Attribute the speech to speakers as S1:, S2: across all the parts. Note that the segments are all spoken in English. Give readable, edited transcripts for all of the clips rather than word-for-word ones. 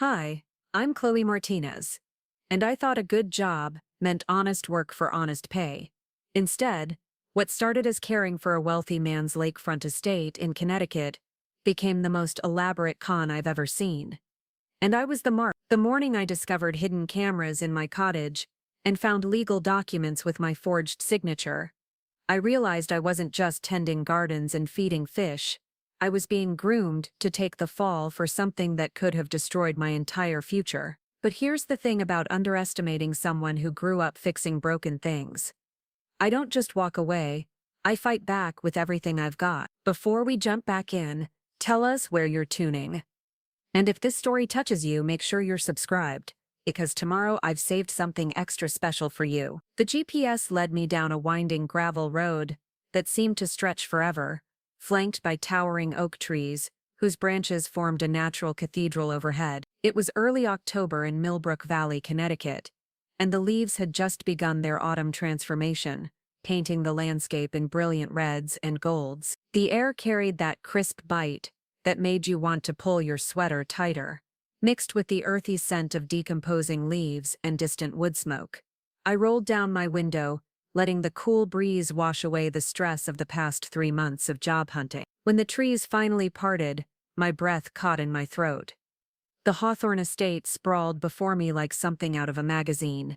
S1: Hi, I'm Chloe Martinez, and I thought a good job meant honest work for honest pay. Instead, what started as caring for a wealthy man's lakefront estate in Connecticut became the most elaborate con I've ever seen. And I was the mark. The morning I discovered hidden cameras in my cottage and found legal documents with my forged signature, I realized I wasn't just tending gardens and feeding fish. I was being groomed to take the fall for something that could have destroyed my entire future. But here's the thing about underestimating someone who grew up fixing broken things. I don't just walk away, I fight back with everything I've got. Before we jump back in, tell us where you're tuning. And if this story touches you, make sure you're subscribed, because tomorrow I've saved something extra special for you. The GPS led me down a winding gravel road that seemed to stretch forever, flanked by towering oak trees, whose branches formed a natural cathedral overhead. It was early October in Millbrook Valley, Connecticut, and the leaves had just begun their autumn transformation, painting the landscape in brilliant reds and golds. The air carried that crisp bite that made you want to pull your sweater tighter, mixed with the earthy scent of decomposing leaves and distant wood smoke. I rolled down my window, letting the cool breeze wash away the stress of the past 3 months of job hunting. When the trees finally parted, my breath caught in my throat. The Hawthorne estate sprawled before me like something out of a magazine.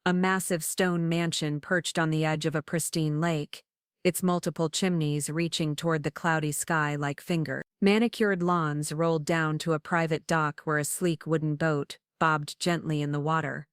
S1: A massive stone mansion perched on the edge of a pristine lake, its multiple chimneys reaching toward the cloudy sky like fingers. Manicured lawns rolled down to a private dock where a sleek wooden boat bobbed gently in the water.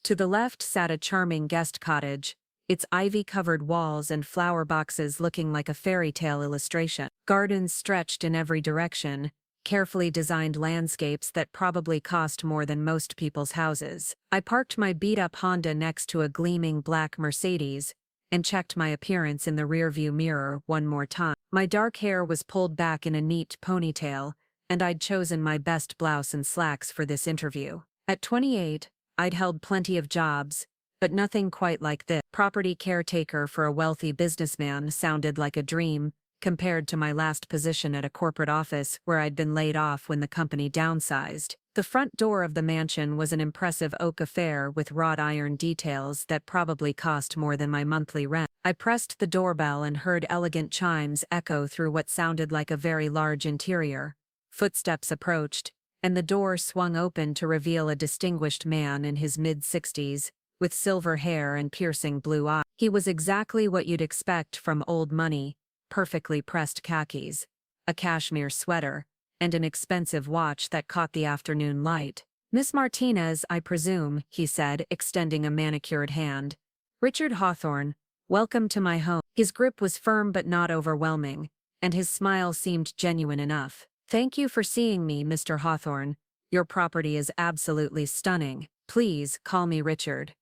S1: To the left sat a charming guest cottage, its ivy-covered walls and flower boxes looking like a fairy tale illustration. Gardens stretched in every direction, carefully designed landscapes that probably cost more than most people's houses. I parked my beat-up Honda next to a gleaming black Mercedes and checked my appearance in the rearview mirror one more time. My dark hair was pulled back in a neat ponytail, and I'd chosen my best blouse and slacks for this interview. At 28, I'd held plenty of jobs, but nothing quite like this. Property caretaker for a wealthy businessman sounded like a dream, compared to my last position at a corporate office where I'd been laid off when the company downsized. The front door of the mansion was an impressive oak affair with wrought iron details that probably cost more than my monthly rent. I pressed the doorbell and heard elegant chimes echo through what sounded like a very large interior. Footsteps approached, and the door swung open to reveal a distinguished man in his mid-60s, with silver hair and piercing blue eyes. He was exactly what you'd expect from old money: perfectly pressed khakis, a cashmere sweater, and an expensive watch that caught the afternoon light. "Miss Martinez, I presume," he said, extending a manicured hand. "Richard Hawthorne, welcome to my home." His grip was firm but not overwhelming, and his smile seemed genuine enough. "Thank you for seeing me, Mr. Hawthorne. Your property is absolutely stunning. Please call me Richard.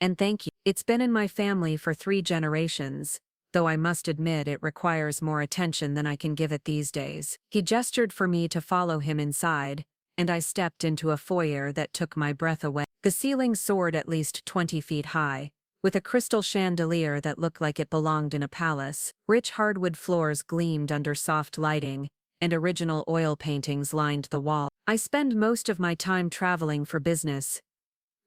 S1: And thank you. It's been in my family for 3 generations, though I must admit it requires more attention than I can give it these days." He gestured for me to follow him inside, and I stepped into a foyer that took my breath away. The ceiling soared at least 20 feet high, with a crystal chandelier that looked like it belonged in a palace. Rich hardwood floors gleamed under soft lighting, and original oil paintings lined the wall. "I spend most of my time traveling for business,"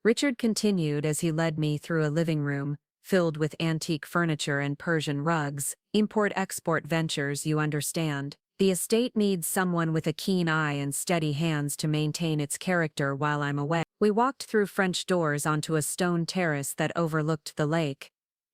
S1: Richard continued as he led me through a living room filled with antique furniture and Persian rugs. "Import-export ventures, you understand. The estate needs someone with a keen eye and steady hands to maintain its character while I'm away." We walked through French doors onto a stone terrace that overlooked the lake.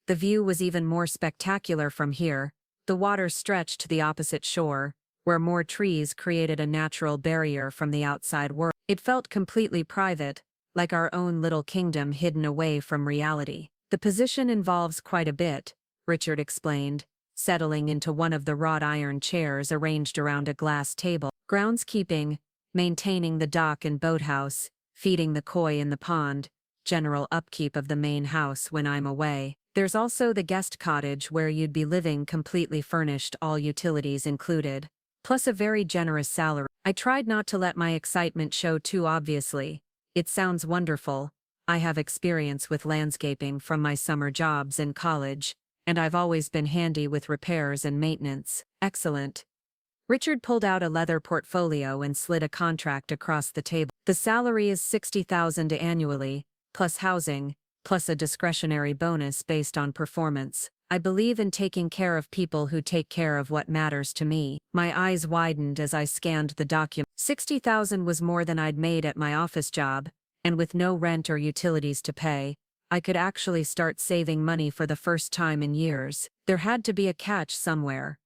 S1: The view was even more spectacular from here. The water stretched to the opposite shore, where more trees created a natural barrier from the outside world. It felt completely private, like our own little kingdom hidden away from reality. "The position involves quite a bit," Richard explained, settling into one of the wrought iron chairs arranged around a glass table. "Groundskeeping, maintaining the dock and boathouse, feeding the koi in the pond, general upkeep of the main house when I'm away. There's also the guest cottage where you'd be living completely furnished, all utilities included, plus a very generous salary." I tried not to let my excitement show too obviously. "It sounds wonderful. I have experience with landscaping from my summer jobs in college, and I've always been handy with repairs and maintenance." "Excellent." Richard pulled out a leather portfolio and slid a contract across the table. The salary is $60,000 annually, plus housing, plus a discretionary bonus based on performance. I believe in taking care of people who take care of what matters to me. My eyes widened as I scanned the document. $60,000 was more than I'd made at my office job, and with no rent or utilities to pay, I could actually start saving money for the first time in years. There had to be a catch somewhere.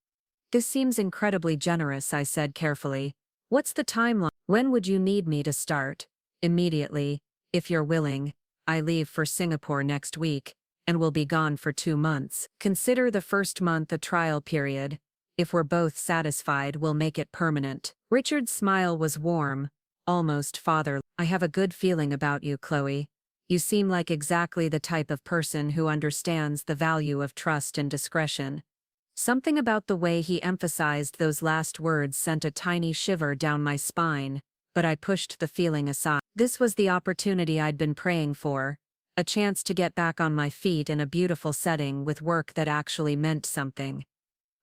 S1: This seems incredibly generous, I said carefully. What's the timeline? When would you need me to start? Immediately, if you're willing. I leave for Singapore next week, and will be gone for 2 months. Consider the first month a trial period. If we're both satisfied, we'll make it permanent. Richard's smile was warm, almost fatherly. I have a good feeling about you, Chloe. You seem like exactly the type of person who understands the value of trust and discretion. Something about the way he emphasized those last words sent a tiny shiver down my spine, but I pushed the feeling aside. This was the opportunity I'd been praying for, a chance to get back on my feet in a beautiful setting with work that actually meant something.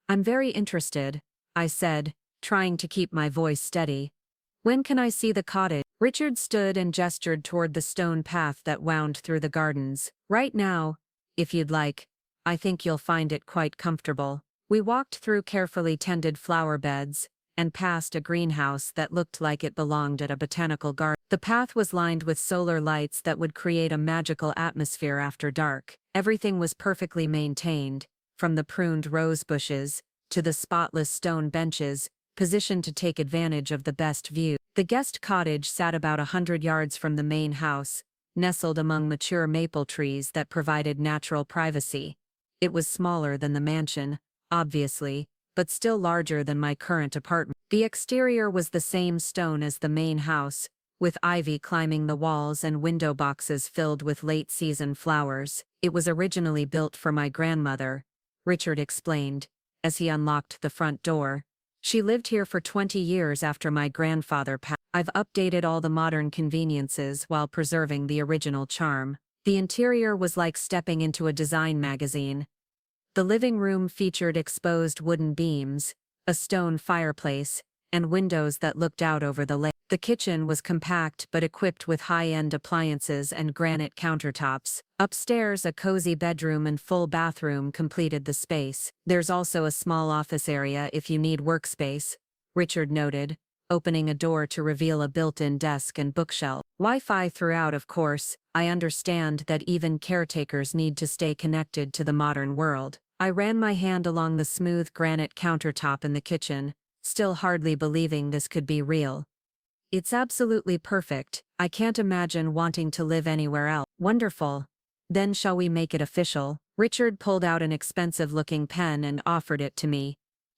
S1: I'm very interested, I said, trying to keep my voice steady. When can I see the cottage? Richard stood and gestured toward the stone path that wound through the gardens. Right now, if you'd like. I think you'll find it quite comfortable. We walked through carefully tended flower beds, and past a greenhouse that looked like it belonged at a botanical garden. The path was lined with solar lights that would create a magical atmosphere after dark. Everything was perfectly maintained, from the pruned rose bushes to the spotless stone benches, positioned to take advantage of the best view. The guest cottage sat about 100 yards from the main house, nestled among mature maple trees that provided natural privacy. It was smaller than the mansion, obviously, but still larger than my current apartment. The exterior was the same stone as the main house, with ivy climbing the walls and window boxes filled with late-season flowers. It was originally built for my grandmother, Richard explained, as he unlocked the front door. She lived here for 20 years after my grandfather passed. I've updated all the modern conveniences while preserving the original charm. The interior was like stepping into a design magazine. The living room featured exposed wooden beams, a stone fireplace, and windows that looked out over the lake. The kitchen was compact but equipped with high-end appliances and granite countertops. Upstairs, a cozy bedroom and full bathroom completed the space. There's also a small office area if you need workspace, Richard noted, opening a door to reveal a built-in desk and bookshelf. Wi-Fi throughout, of course. I understand that even caretakers need to stay connected to the modern world. I ran my hand along the smooth granite countertop in the kitchen, still hardly believing this could be real. It's absolutely perfect. I can't imagine wanting to live anywhere else. Wonderful. Then shall we make it official? Richard pulled out an expensive-looking pen and offered it to me.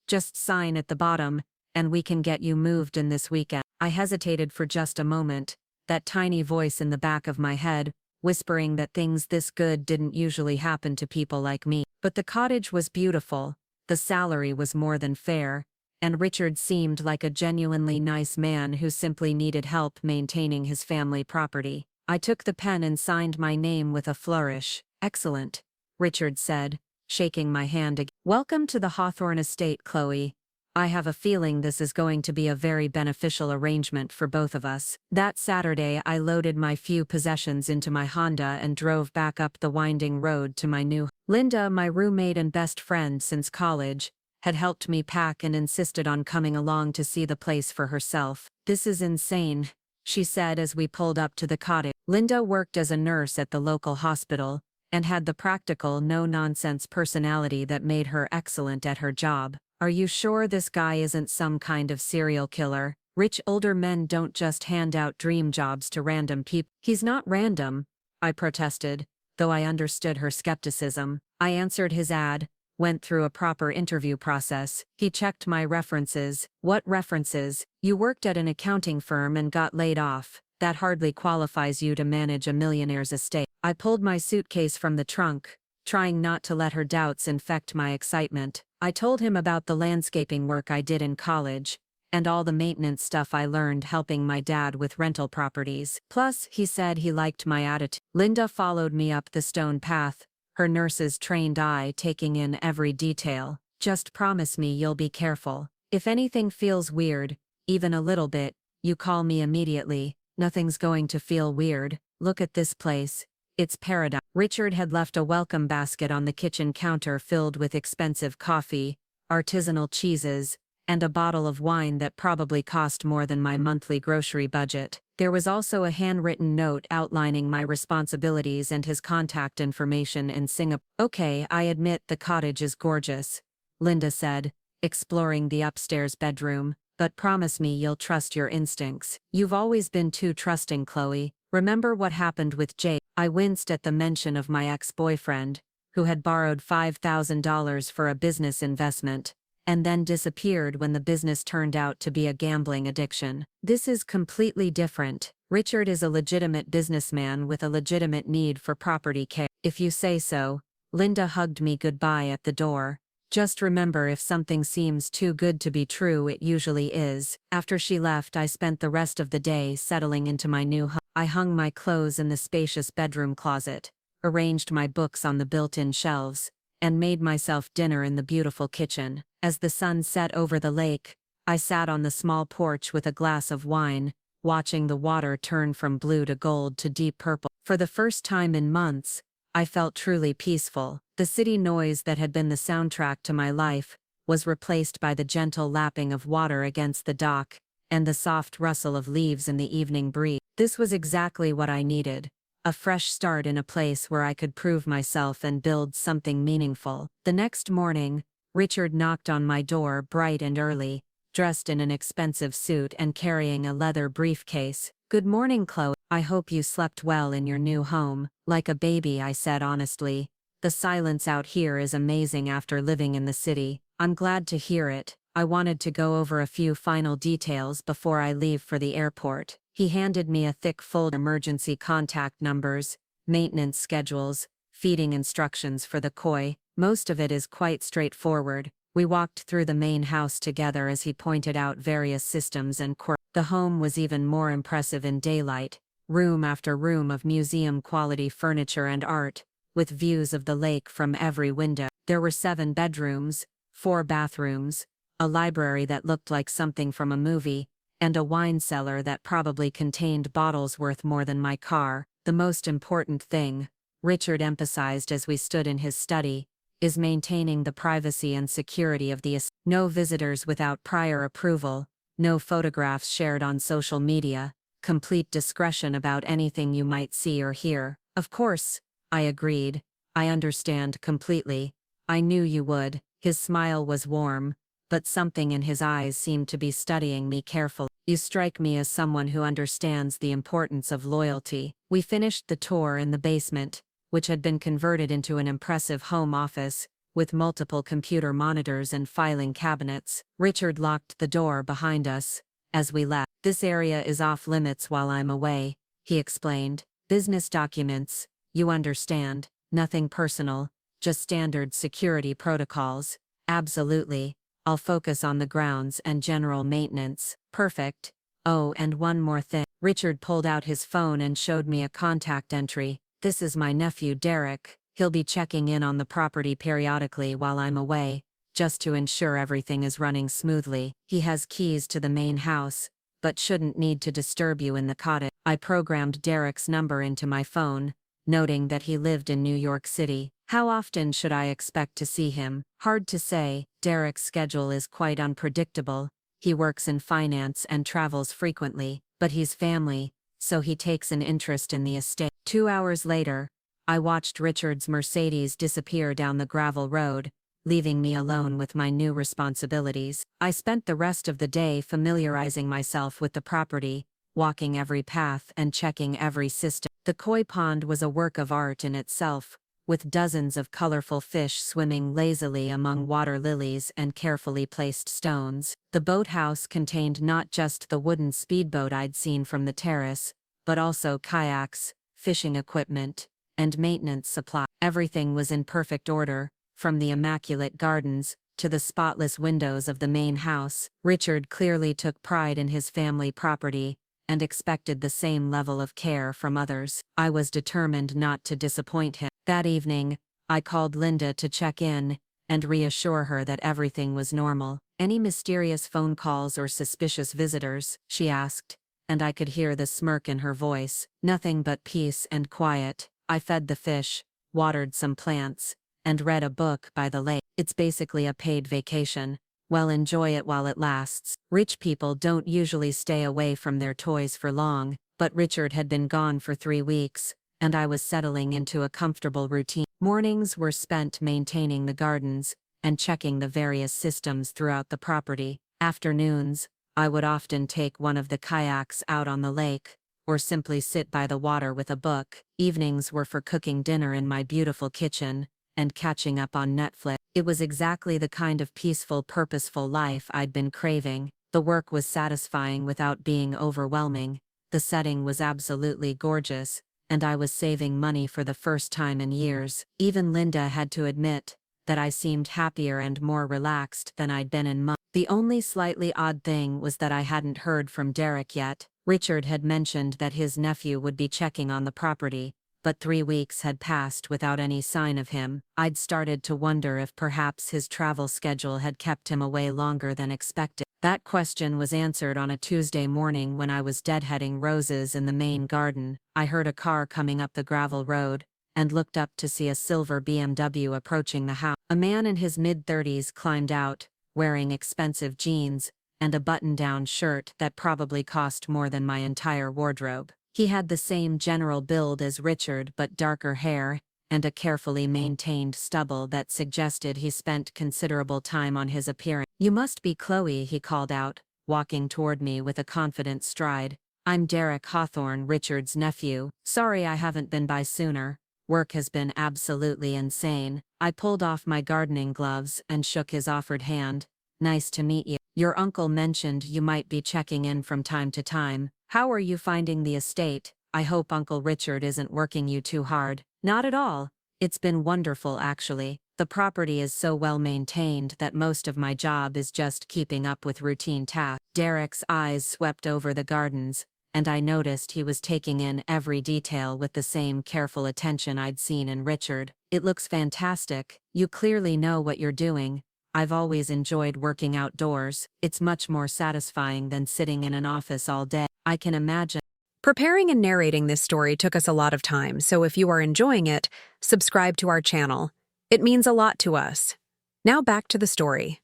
S1: Just sign at the bottom, and we can get you moved in this weekend. I hesitated for just a moment, that tiny voice in the back of my head, whispering that things this good didn't usually happen to people like me. But the cottage was beautiful, the salary was more than fair, and Richard seemed like a genuinely nice man who simply needed help maintaining his family property. I took the pen and signed my name with a flourish. Excellent, Richard said, shaking my hand again. Welcome to the Hawthorne estate, Chloe. I have a feeling this is going to be a very beneficial arrangement for both of us. That Saturday, I loaded my few possessions into my Honda and drove back up the winding road to my new. Linda, my roommate and best friend since college, had helped me pack and insisted on coming along to see the place for herself. This is insane, she said as we pulled up to the cottage. Linda worked as a nurse at the local hospital and had the practical, no-nonsense personality that made her excellent at her job. Are you sure this guy isn't some kind of serial killer? Rich older men don't just hand out dream jobs to random people. He's not random, I protested, though I understood her skepticism. I answered his ad, went through a proper interview process. He checked my references. What references? You worked at an accounting firm and got laid off. That hardly qualifies you to manage a millionaire's estate. I pulled my suitcase from the trunk, trying not to let her doubts infect my excitement. I told him about the landscaping work I did in college, and all the maintenance stuff I learned helping my dad with rental properties. Plus, he said he liked my attitude. Linda followed me up the stone path, her nurse's trained eye taking in every detail. Just promise me you'll be careful. If anything feels weird, even a little bit, you call me immediately. Nothing's going to feel weird. Look at this place. It's paradise. Richard had left a welcome basket on the kitchen counter filled with expensive coffee, artisanal cheeses, and a bottle of wine that probably cost more than my monthly grocery budget. There was also a handwritten note outlining my responsibilities and his contact information in Singapore. Okay, I admit the cottage is gorgeous, Linda said, exploring the upstairs bedroom, but promise me you'll trust your instincts. You've always been too trusting, Chloe. Remember what happened with Jake? I winced at the mention of my ex-boyfriend, who had borrowed $5,000 for a business investment, and then disappeared when the business turned out to be a gambling addiction. This is completely different. Richard is a legitimate businessman with a legitimate need for property care. If you say so. Linda hugged me goodbye at the door. Just remember, if something seems too good to be true, it usually is. After she left, I spent the rest of the day settling into my new home. I hung my clothes in the spacious bedroom closet, arranged my books on the built-in shelves, and made myself dinner in the beautiful kitchen. As the sun set over the lake, I sat on the small porch with a glass of wine, watching the water turn from blue to gold to deep purple. For the first time in months, I felt truly peaceful. The city noise that had been the soundtrack to my life was replaced by the gentle lapping of water against the dock and the soft rustle of leaves in the evening breeze. This was exactly what I needed. A fresh start in a place where I could prove myself and build something meaningful. The next morning, Richard knocked on my door bright and early, dressed in an expensive suit and carrying a leather briefcase. Good morning, Chloe. I hope you slept well in your new home. Like a baby, I said honestly. The silence out here is amazing after living in the city. I'm glad to hear it. I wanted to go over a few final details before I leave for the airport. He handed me a thick folder of emergency contact numbers, maintenance schedules, feeding instructions for the koi. Most of it is quite straightforward. We walked through the main house together as he pointed out various systems and quirks. The home was even more impressive in daylight, room after room of museum-quality furniture and art, with views of the lake from every window. There were 7 bedrooms, 4 bathrooms, a library that looked like something from a movie, and a wine cellar that probably contained bottles worth more than my car. The most important thing, Richard emphasized as we stood in his study, is maintaining the privacy and security of the estate. No visitors without prior approval, no photographs shared on social media, complete discretion about anything you might see or hear. Of course, I agreed. I understand completely. I knew you would. His smile was warm, but something in his eyes seemed to be studying me carefully. You strike me as someone who understands the importance of loyalty. We finished the tour in the basement, which had been converted into an impressive home office, with multiple computer monitors and filing cabinets. Richard locked the door behind us as we left. This area is off limits while I'm away, he explained. Business documents, you understand, nothing personal, just standard security protocols. Absolutely. I'll focus on the grounds and general maintenance. Perfect. Oh, and one more thing. Richard pulled out his phone and showed me a contact entry. This is my nephew Derek. He'll be checking in on the property periodically while I'm away, just to ensure everything is running smoothly. He has keys to the main house, but shouldn't need to disturb you in the cottage. I programmed Derek's number into my phone, noting that he lived in New York City. How often should I expect to see him? Hard to say. Derek's schedule is quite unpredictable. He works in finance and travels frequently, but he's family, so he takes an interest in the estate. 2 hours later, I watched Richard's Mercedes disappear down the gravel road, leaving me alone with my new responsibilities. I spent the rest of the day familiarizing myself with the property, walking every path and checking every system. The koi pond was a work of art in itself, with dozens of colorful fish swimming lazily among water lilies and carefully placed stones. The boathouse contained not just the wooden speedboat I'd seen from the terrace, but also kayaks, fishing equipment, and maintenance supply. Everything was in perfect order, from the immaculate gardens to the spotless windows of the main house. Richard clearly took pride in his family property and expected the same level of care from others. I was determined not to disappoint him. That evening, I called Linda to check in and reassure her that everything was normal. Any mysterious phone calls or suspicious visitors? She asked, and I could hear the smirk in her voice. Nothing but peace and quiet. I fed the fish, watered some plants, and read a book by the lake. It's basically a paid vacation. Well, enjoy it while it lasts. Rich people don't usually stay away from their toys for long, but Richard had been gone for 3 weeks, and I was settling into a comfortable routine. Mornings were spent maintaining the gardens and checking the various systems throughout the property. Afternoons, I would often take one of the kayaks out on the lake, or simply sit by the water with a book. Evenings were for cooking dinner in my beautiful kitchen and catching up on Netflix. It was exactly the kind of peaceful, purposeful life I'd been craving. The work was satisfying without being overwhelming. The setting was absolutely gorgeous, and I was saving money for the first time in years. Even Linda had to admit that I seemed happier and more relaxed than I'd been in months. The only slightly odd thing was that I hadn't heard from Derek yet. Richard had mentioned that his nephew would be checking on the property, but 3 weeks had passed without any sign of him. I'd started to wonder if perhaps his travel schedule had kept him away longer than expected. That question was answered on a Tuesday morning when I was deadheading roses in the main garden. I heard a car coming up the gravel road, and looked up to see a silver BMW approaching the house. A man in his mid-30s climbed out, wearing expensive jeans and a button-down shirt that probably cost more than my entire wardrobe. He had the same general build as Richard but darker hair, and a carefully maintained stubble that suggested he spent considerable time on his appearance. "You must be Chloe," he called out, walking toward me with a confident stride. "I'm Derek Hawthorne, Richard's nephew. Sorry I haven't been by sooner. Work has been absolutely insane." I pulled off my gardening gloves and shook his offered hand. "Nice to meet you. Your uncle mentioned you might be checking in from time to time. How are you finding the estate? I hope Uncle Richard isn't working you too hard." "Not at all. It's been wonderful actually. The property is so well maintained that most of my job is just keeping up with routine tasks." Derek's eyes swept over the gardens, and I noticed he was taking in every detail with the same careful attention I'd seen in Richard. "It looks fantastic. You clearly know what you're doing. I've always enjoyed working outdoors. It's much more satisfying than sitting in an office all day. I can imagine." Preparing and narrating this story took us a lot of time, so if you are enjoying it, subscribe to our channel. It means a lot to us. Now back to the story.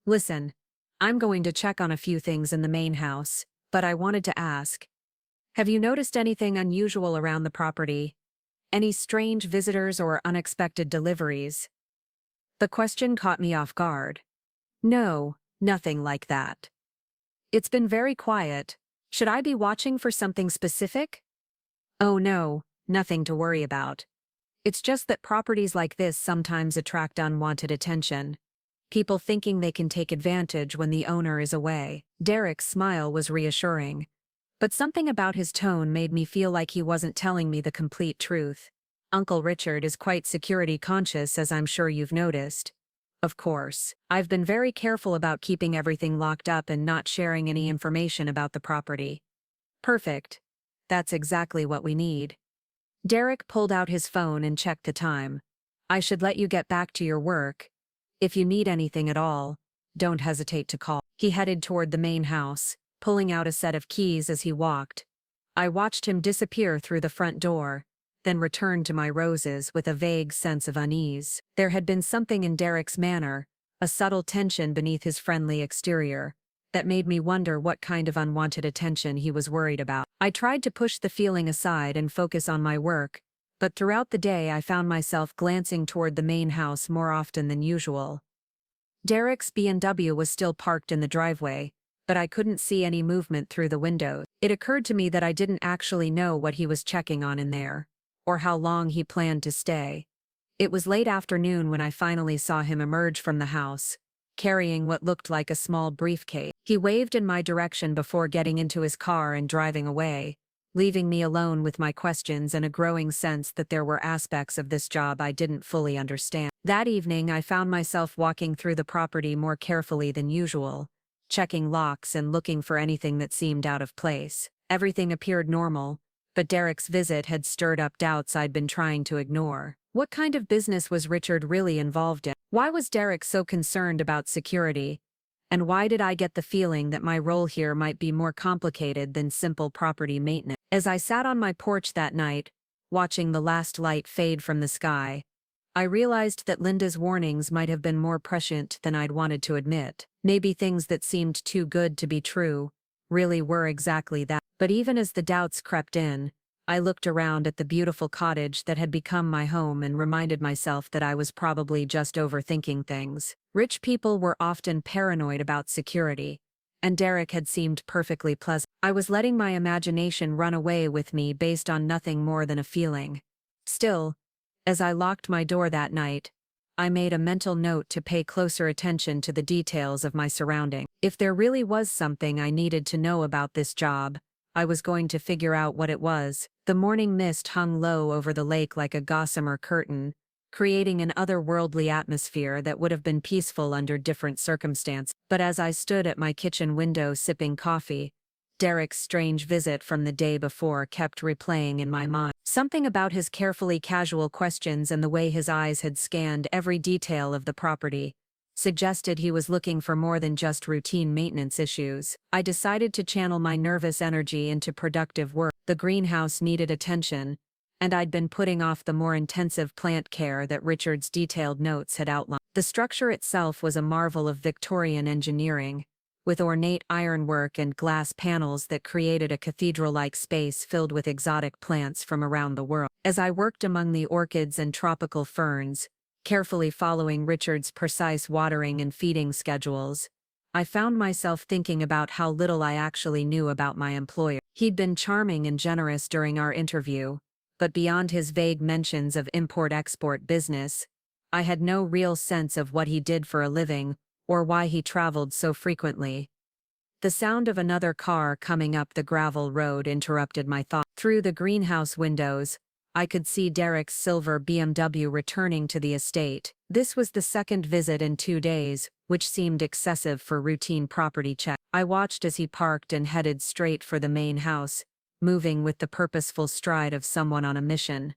S1: "Listen, I'm going to check on a few things in the main house, but I wanted to ask, have you noticed anything unusual around the property? Any strange visitors or unexpected deliveries?" The question caught me off guard. "No, nothing like that. It's been very quiet. Should I be watching for something specific?" "Oh no, nothing to worry about. It's just that properties like this sometimes attract unwanted attention. People thinking they can take advantage when the owner is away." Derek's smile was reassuring, but something about his tone made me feel like he wasn't telling me the complete truth. "Uncle Richard is quite security conscious, as I'm sure you've noticed." "Of course. I've been very careful about keeping everything locked up and not sharing any information about the property." "Perfect. That's exactly what we need." Derek pulled out his phone and checked the time. "I should let you get back to your work. If you need anything at all, don't hesitate to call." He headed toward the main house, pulling out a set of keys as he walked. I watched him disappear through the front door, then returned to my roses with a vague sense of unease. There had been something in Derek's manner, a subtle tension beneath his friendly exterior, that made me wonder what kind of unwanted attention he was worried about. I tried to push the feeling aside and focus on my work, but throughout the day I found myself glancing toward the main house more often than usual. Derek's BMW was still parked in the driveway, but I couldn't see any movement through the windows. It occurred to me that I didn't actually know what he was checking on in there, or how long he planned to stay. It was late afternoon when I finally saw him emerge from the house, carrying what looked like a small briefcase. He waved in my direction before getting into his car and driving away, leaving me alone with my questions and a growing sense that there were aspects of this job I didn't fully understand. That evening I found myself walking through the property more carefully than usual, checking locks and looking for anything that seemed out of place. Everything appeared normal, but Derek's visit had stirred up doubts I'd been trying to ignore. What kind of business was Richard really involved in? Why was Derek so concerned about security, And why did I get the feeling that my role here might be more complicated than simple property maintenance? As I sat on my porch that night, watching the last light fade from the sky, I realized that Linda's warnings might have been more prescient than I'd wanted to admit. Maybe things that seemed too good to be true really were exactly that. But even as the doubts crept in, I looked around at the beautiful cottage that had become my home and reminded myself that I was probably just overthinking things. Rich people were often paranoid about security, and Derek had seemed perfectly pleasant. I was letting my imagination run away with me based on nothing more than a feeling. Still, as I locked my door that night, I made a mental note to pay closer attention to the details of my surroundings. If there really was something I needed to know about this job, I was going to figure out what it was. The morning mist hung low over the lake like a gossamer curtain, creating an otherworldly atmosphere that would have been peaceful under different circumstances. But as I stood at my kitchen window sipping coffee, Derek's strange visit from the day before kept replaying in my mind. Something about his carefully casual questions and the way his eyes had scanned every detail of the property suggested he was looking for more than just routine maintenance issues. I decided to channel my nervous energy into productive work. The greenhouse needed attention, and I'd been putting off the more intensive plant care that Richard's detailed notes had outlined. The structure itself was a marvel of Victorian engineering, with ornate ironwork and glass panels that created a cathedral-like space filled with exotic plants from around the world. As I worked among the orchids and tropical ferns, carefully following Richard's precise watering and feeding schedules, I found myself thinking about how little I actually knew about my employer. He'd been charming and generous during our interview, but beyond his vague mentions of import-export business, I had no real sense of what he did for a living or why he traveled so frequently. The sound of another car coming up the gravel road interrupted my thought. Through the greenhouse windows, I could see Derek's silver BMW returning to the estate. This was the second visit in 2 days, which seemed excessive for routine property check. I watched as he parked and headed straight for the main house, moving with the purposeful stride of someone on a mission.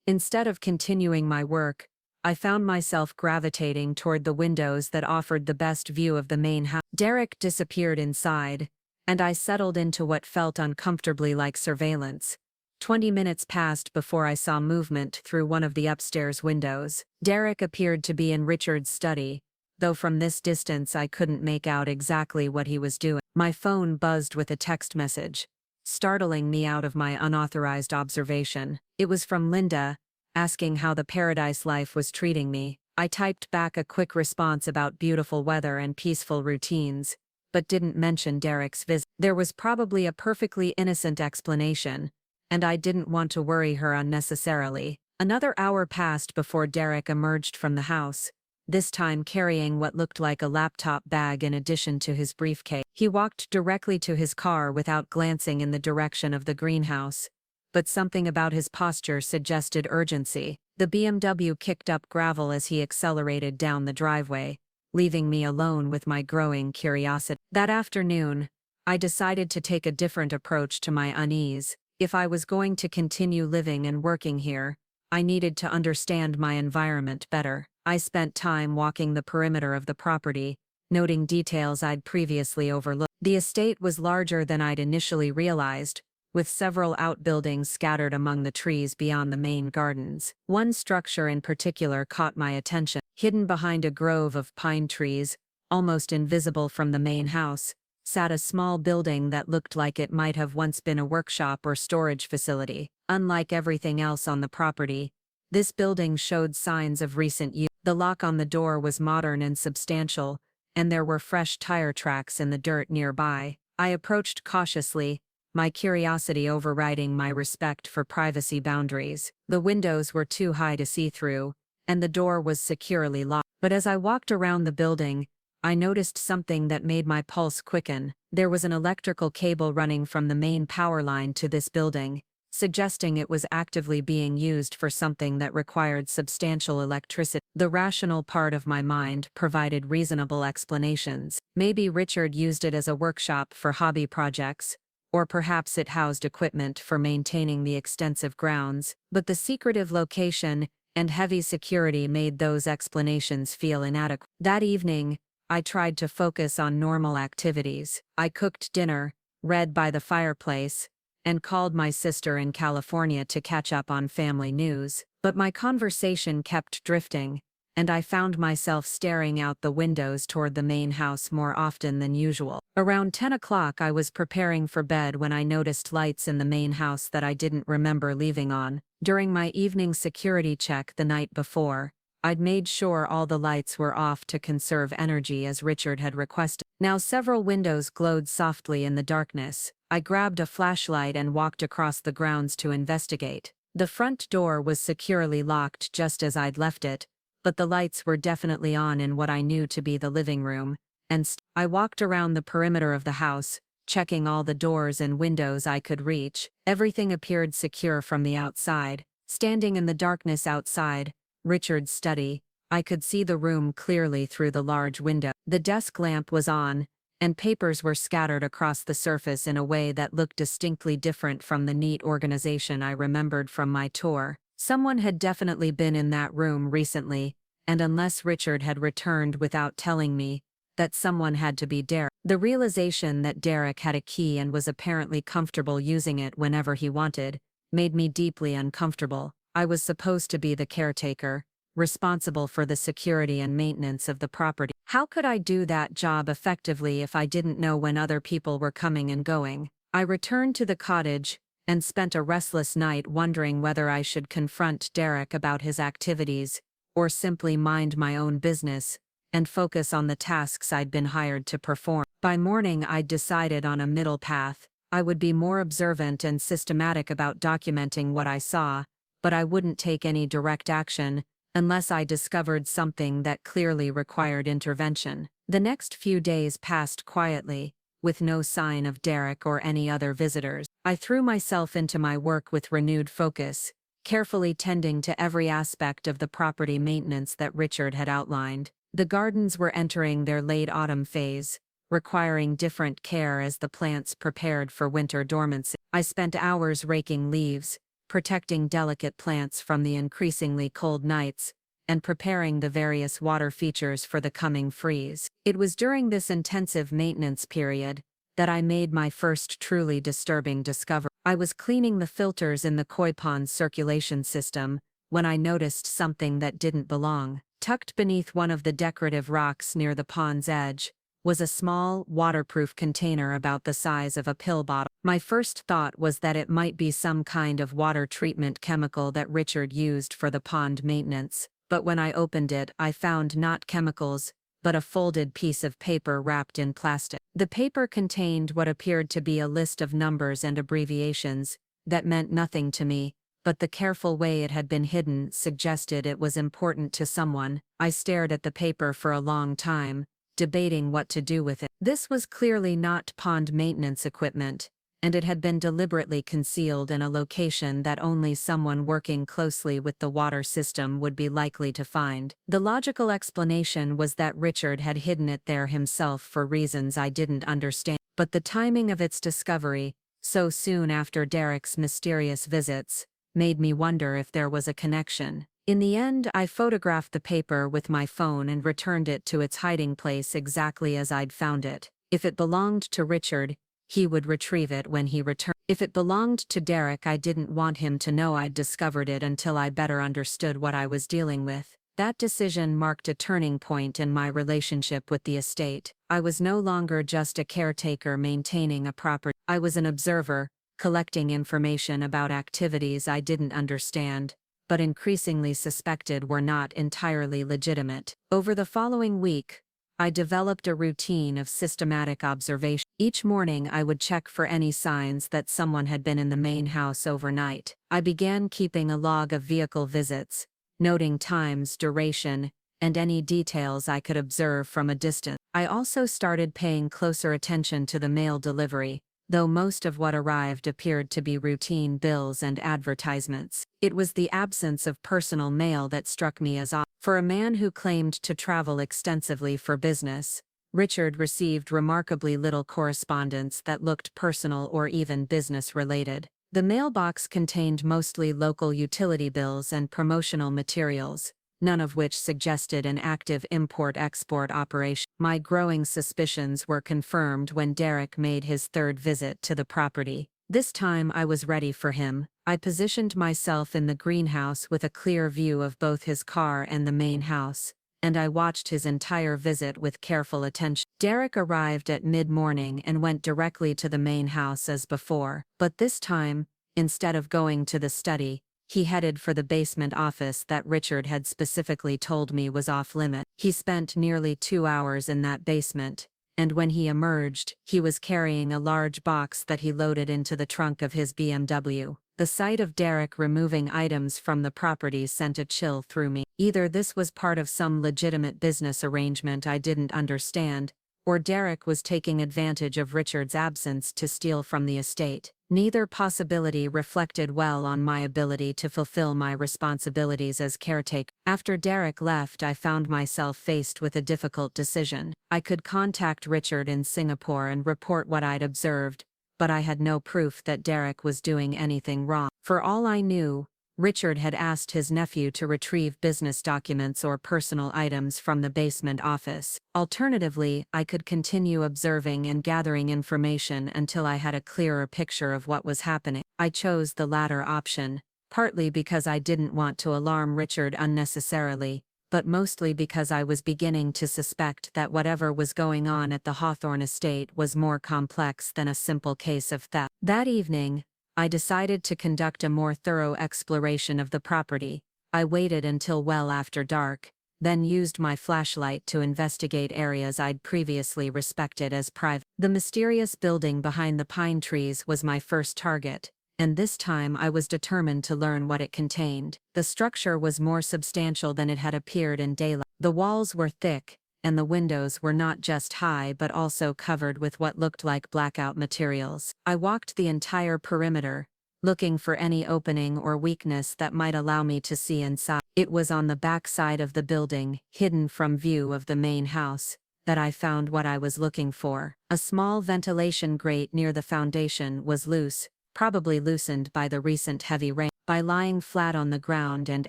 S1: Instead of continuing my work, I found myself gravitating toward the windows that offered the best view of the main house. Derek disappeared inside, and I settled into what felt uncomfortably like surveillance. 20 minutes passed before I saw movement through one of the upstairs windows. Derek appeared to be in Richard's study, though from this distance I couldn't make out exactly what he was doing. My phone buzzed with a text message, startling me out of my unauthorized observation. It was from Linda, asking how the paradise life was treating me. I typed back a quick response about beautiful weather and peaceful routines, but didn't mention Derek's visit. There was probably a perfectly innocent explanation, and I didn't want to worry her unnecessarily. Another hour passed before Derek emerged from the house, this time carrying what looked like a laptop bag in addition to his briefcase. He walked directly to his car without glancing in the direction of the greenhouse, but something about his posture suggested urgency. The BMW kicked up gravel as he accelerated down the driveway, leaving me alone with my growing curiosity. That afternoon, I decided to take a different approach to my unease. If I was going to continue living and working here, I needed to understand my environment better. I spent time walking the perimeter of the property, noting details I'd previously overlooked. The estate was larger than I'd initially realized, with several outbuildings scattered among the trees beyond the main gardens. One structure in particular caught my attention. Hidden behind a grove of pine trees, almost invisible from the main house, sat a small building that looked like it might have once been a workshop or storage facility. Unlike everything else on the property, this building showed signs of recent use. The lock on the door was modern and substantial, and there were fresh tire tracks in the dirt nearby. I approached cautiously, my curiosity overriding my respect for privacy boundaries. The windows were too high to see through, and the door was securely locked. But as I walked around the building, I noticed something that made my pulse quicken. There was an electrical cable running from the main power line to this building, suggesting it was actively being used for something that required substantial electricity. The rational part of my mind provided reasonable explanations. Maybe Richard used it as a workshop for hobby projects, or perhaps it housed equipment for maintaining the extensive grounds, but the secretive location and heavy security made those explanations feel inadequate. That evening, I tried to focus on normal activities. I cooked dinner, read by the fireplace, and called my sister in California to catch up on family news. But my conversation kept drifting, and I found myself staring out the windows toward the main house more often than usual. Around 10 o'clock I was preparing for bed when I noticed lights in the main house that I didn't remember leaving on. During my evening security check the night before, I'd made sure all the lights were off to conserve energy as Richard had requested. Now several windows glowed softly in the darkness. I grabbed a flashlight and walked across the grounds to investigate. The front door was securely locked just as I'd left it, but the lights were definitely on in what I knew to be the living room, and I walked around the perimeter of the house, checking all the doors and windows I could reach. Everything appeared secure from the outside. Standing in the darkness outside Richard's study, I could see the room clearly through the large window. The desk lamp was on, and papers were scattered across the surface in a way that looked distinctly different from the neat organization I remembered from my tour. Someone had definitely been in that room recently, and unless Richard had returned without telling me, that someone had to be Derek. The realization that Derek had a key and was apparently comfortable using it whenever he wanted, made me deeply uncomfortable. I was supposed to be the caretaker, responsible for the security and maintenance of the property. How could I do that job effectively if I didn't know when other people were coming and going? I returned to the cottage and spent a restless night wondering whether I should confront Derek about his activities, or simply mind my own business and focus on the tasks I'd been hired to perform. By morning I'd decided on a middle path. I would be more observant and systematic about documenting what I saw, but I wouldn't take any direct action unless I discovered something that clearly required intervention. The next few days passed quietly, with no sign of Derek or any other visitors. I threw myself into my work with renewed focus, carefully tending to every aspect of the property maintenance that Richard had outlined. The gardens were entering their late autumn phase, requiring different care as the plants prepared for winter dormancy. I spent hours raking leaves, protecting delicate plants from the increasingly cold nights, and preparing the various water features for the coming freeze. It was during this intensive maintenance period that I made my first truly disturbing discovery. I was cleaning the filters in the koi pond's circulation system when I noticed something that didn't belong. Tucked beneath one of the decorative rocks near the pond's edge was a small, waterproof container about the size of a pill bottle. My first thought was that it might be some kind of water treatment chemical that Richard used for the pond maintenance, but when I opened it I found not chemicals, but a folded piece of paper wrapped in plastic. The paper contained what appeared to be a list of numbers and abbreviations that meant nothing to me, but the careful way it had been hidden suggested it was important to someone. I stared at the paper for a long time, debating what to do with it. This was clearly not pond maintenance equipment, and it had been deliberately concealed in a location that only someone working closely with the water system would be likely to find. The logical explanation was that Richard had hidden it there himself for reasons I didn't understand, but the timing of its discovery, so soon after Derek's mysterious visits, made me wonder if there was a connection. In the end, I photographed the paper with my phone and returned it to its hiding place exactly as I'd found it. If it belonged to Richard, he would retrieve it when he returned. If it belonged to Derek, I didn't want him to know I'd discovered it until I better understood what I was dealing with. That decision marked a turning point in my relationship with the estate. I was no longer just a caretaker maintaining a property. I was an observer, collecting information about activities I didn't understand, but increasingly suspected were not entirely legitimate. Over the following week, I developed a routine of systematic observation. Each morning I would check for any signs that someone had been in the main house overnight. I began keeping a log of vehicle visits, noting times, duration, and any details I could observe from a distance. I also started paying closer attention to the mail delivery, though most of what arrived appeared to be routine bills and advertisements. It was the absence of personal mail that struck me as odd. For a man who claimed to travel extensively for business, Richard received remarkably little correspondence that looked personal or even business-related. The mailbox contained mostly local utility bills and promotional materials, none of which suggested an active import-export operation. My growing suspicions were confirmed when Derek made his third visit to the property. This time I was ready for him. I positioned myself in the greenhouse with a clear view of both his car and the main house, and I watched his entire visit with careful attention. Derek arrived at mid-morning and went directly to the main house as before, but this time, instead of going to the study, he headed for the basement office that Richard had specifically told me was off-limit. He spent nearly 2 hours in that basement, and when he emerged, he was carrying a large box that he loaded into the trunk of his BMW. The sight of Derek removing items from the property sent a chill through me. Either this was part of some legitimate business arrangement I didn't understand, or Derek was taking advantage of Richard's absence to steal from the estate. Neither possibility reflected well on my ability to fulfill my responsibilities as caretaker. After Derek left, I found myself faced with a difficult decision. I could contact Richard in Singapore and report what I'd observed, but I had no proof that Derek was doing anything wrong. For all I knew, Richard had asked his nephew to retrieve business documents or personal items from the basement office. Alternatively, I could continue observing and gathering information until I had a clearer picture of what was happening. I chose the latter option, partly because I didn't want to alarm Richard unnecessarily, but mostly because I was beginning to suspect that whatever was going on at the Hawthorne estate was more complex than a simple case of theft. That evening, I decided to conduct a more thorough exploration of the property. I waited until well after dark, then used my flashlight to investigate areas I'd previously respected as private. The mysterious building behind the pine trees was my first target, and this time I was determined to learn what it contained. The structure was more substantial than it had appeared in daylight. The walls were thick, and the windows were not just high but also covered with what looked like blackout materials. I walked the entire perimeter, looking for any opening or weakness that might allow me to see inside. It was on the back side of the building, hidden from view of the main house, that I found what I was looking for. A small ventilation grate near the foundation was loose, probably loosened by the recent heavy rain. By lying flat on the ground and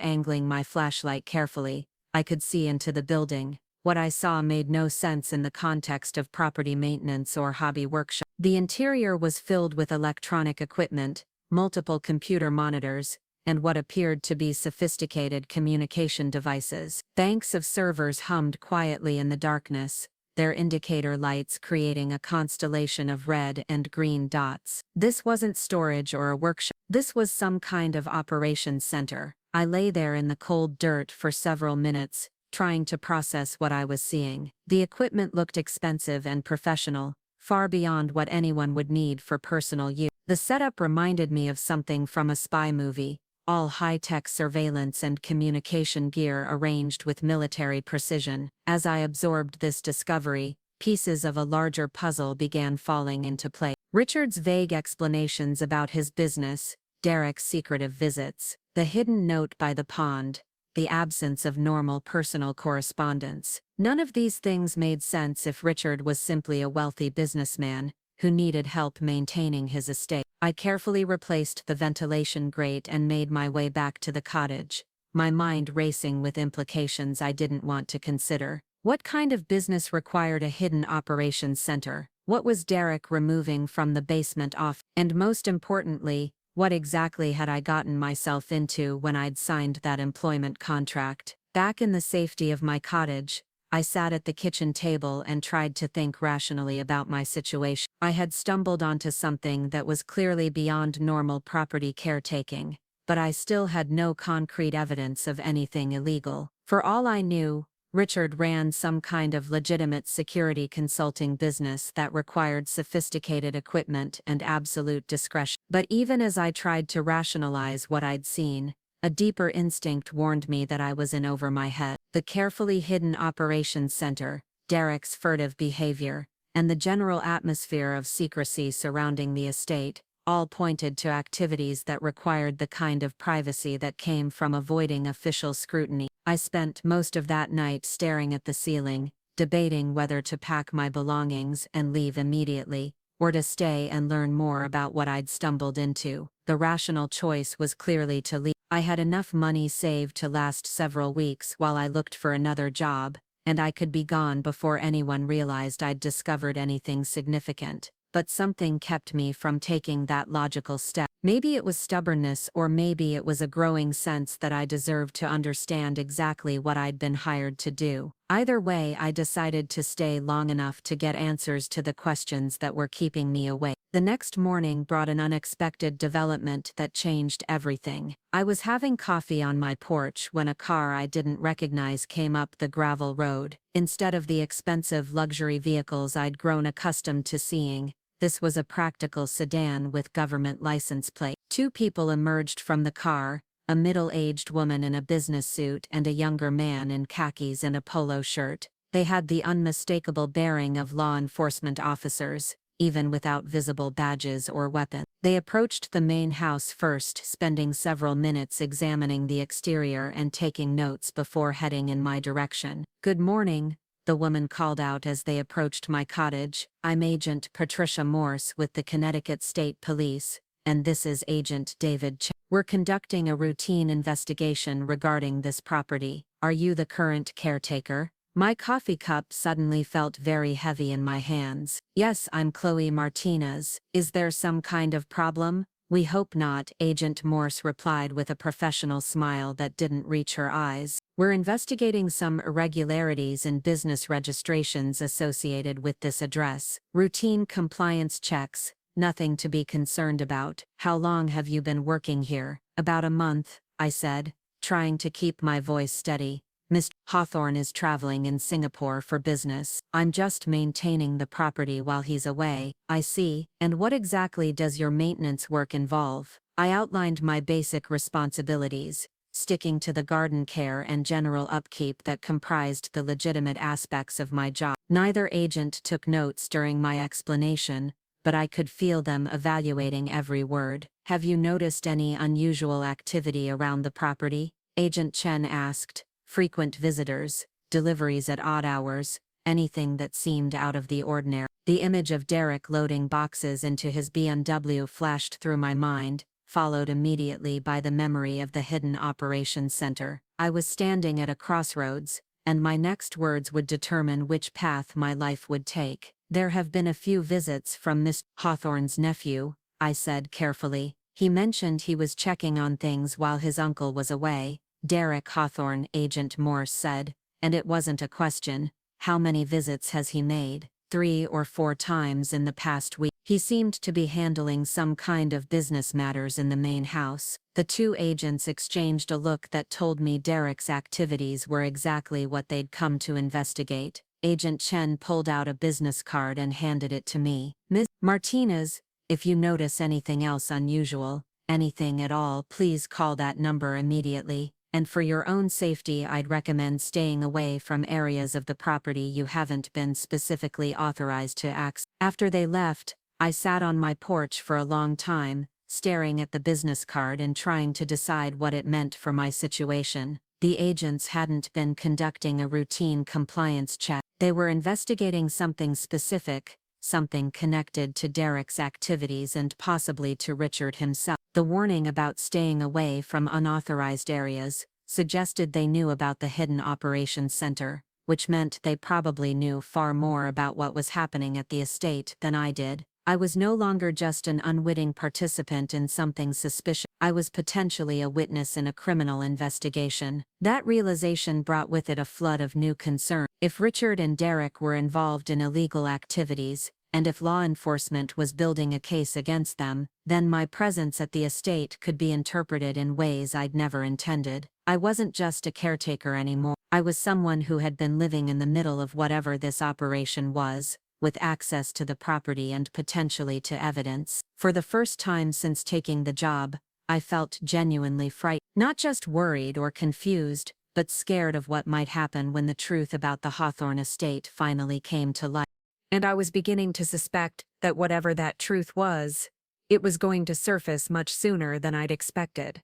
S1: angling my flashlight carefully, I could see into the building. What I saw made no sense in the context of property maintenance or hobby workshop. The interior was filled with electronic equipment, multiple computer monitors, and what appeared to be sophisticated communication devices. Banks of servers hummed quietly in the darkness, their indicator lights creating a constellation of red and green dots. This wasn't storage or a workshop. This was some kind of operations center. I lay there in the cold dirt for several minutes, trying to process what I was seeing. The equipment looked expensive and professional, far beyond what anyone would need for personal use. The setup reminded me of something from a spy movie, all high-tech surveillance and communication gear arranged with military precision. As I absorbed this discovery, pieces of a larger puzzle began falling into place. Richard's vague explanations about his business, Derek's secretive visits, the hidden note by the pond, the absence of normal personal correspondence. None of these things made sense if Richard was simply a wealthy businessman who needed help maintaining his estate. I carefully replaced the ventilation grate and made my way back to the cottage, my mind racing with implications I didn't want to consider. What kind of business required a hidden operations center? What was Derek removing from the basement off? And most importantly, what exactly had I gotten myself into when I'd signed that employment contract? Back in the safety of my cottage, I sat at the kitchen table and tried to think rationally about my situation. I had stumbled onto something that was clearly beyond normal property caretaking, but I still had no concrete evidence of anything illegal. For all I knew, Richard ran some kind of legitimate security consulting business that required sophisticated equipment and absolute discretion. But even as I tried to rationalize what I'd seen, a deeper instinct warned me that I was in over my head. The carefully hidden operations center, Derek's furtive behavior, and the general atmosphere of secrecy surrounding the estate, all pointed to activities that required the kind of privacy that came from avoiding official scrutiny. I spent most of that night staring at the ceiling, debating whether to pack my belongings and leave immediately, or to stay and learn more about what I'd stumbled into. The rational choice was clearly to leave. I had enough money saved to last several weeks while I looked for another job, and I could be gone before anyone realized I'd discovered anything significant. But something kept me from taking that logical step. Maybe it was stubbornness, or maybe it was a growing sense that I deserved to understand exactly what I'd been hired to do. Either way, I decided to stay long enough to get answers to the questions that were keeping me awake. The next morning brought an unexpected development that changed everything. I was having coffee on my porch when a car I didn't recognize came up the gravel road. Instead of the expensive luxury vehicles I'd grown accustomed to seeing, this was a practical sedan with government license plate. Two people emerged from the car, a middle-aged woman in a business suit and a younger man in khakis and a polo shirt. They had the unmistakable bearing of law enforcement officers, even without visible badges or weapons. They approached the main house first, spending several minutes examining the exterior and taking notes before heading in my direction. "Good morning," the woman called out as they approached my cottage. "I'm Agent Patricia Morse with the Connecticut State Police, and this is Agent David Chen. We're conducting a routine investigation regarding this property. Are you the current caretaker?" My coffee cup suddenly felt very heavy in my hands. "Yes, I'm Chloe Martinez. Is there some kind of problem?" "We hope not," Agent Morse replied with a professional smile that didn't reach her eyes. "We're investigating some irregularities in business registrations associated with this address. Routine compliance checks, nothing to be concerned about." "How long have you been working here?" "About a month," I said, trying to keep my voice steady. "Mr. Hawthorne is traveling in Singapore for business. I'm just maintaining the property while he's away." "I see. And what exactly does your maintenance work involve?" I outlined my basic responsibilities, sticking to the garden care and general upkeep that comprised the legitimate aspects of my job. Neither agent took notes during my explanation, but I could feel them evaluating every word. "Have you noticed any unusual activity around the property?" Agent Chen asked. "Frequent visitors, deliveries at odd hours, anything that seemed out of the ordinary." The image of Derek loading boxes into his BMW flashed through my mind, followed immediately by the memory of the hidden operations center. I was standing at a crossroads, and my next words would determine which path my life would take. "There have been a few visits from Miss Hawthorne's nephew," I said carefully. "He mentioned he was checking on things while his uncle was away." "Derek Hawthorne," Agent Morse said, "and it wasn't a question. How many visits has he made?" 3 or 4 times in the past week. He seemed to be handling some kind of business matters in the main house." The two agents exchanged a look that told me Derek's activities were exactly what they'd come to investigate. Agent Chen pulled out a business card and handed it to me. "Ms. Martinez, if you notice anything else unusual, anything at all, please call that number immediately. And for your own safety, I'd recommend staying away from areas of the property you haven't been specifically authorized to access." After they left, I sat on my porch for a long time, staring at the business card and trying to decide what it meant for my situation. The agents hadn't been conducting a routine compliance check. They were investigating something specific, something connected to Derek's activities and possibly to Richard himself. The warning about staying away from unauthorized areas suggested they knew about the hidden operations center, which meant they probably knew far more about what was happening at the estate than I did. I was no longer just an unwitting participant in something suspicious. I was potentially a witness in a criminal investigation. That realization brought with it a flood of new concern. If Richard and Derek were involved in illegal activities, and if law enforcement was building a case against them, then my presence at the estate could be interpreted in ways I'd never intended. I wasn't just a caretaker anymore. I was someone who had been living in the middle of whatever this operation was, with access to the property and potentially to evidence. For the first time since taking the job, I felt genuinely frightened. Not just worried or confused, but scared of what might happen when the truth about the Hawthorne estate finally came to light. And I was beginning to suspect that whatever that truth was, it was going to surface much sooner than I'd expected.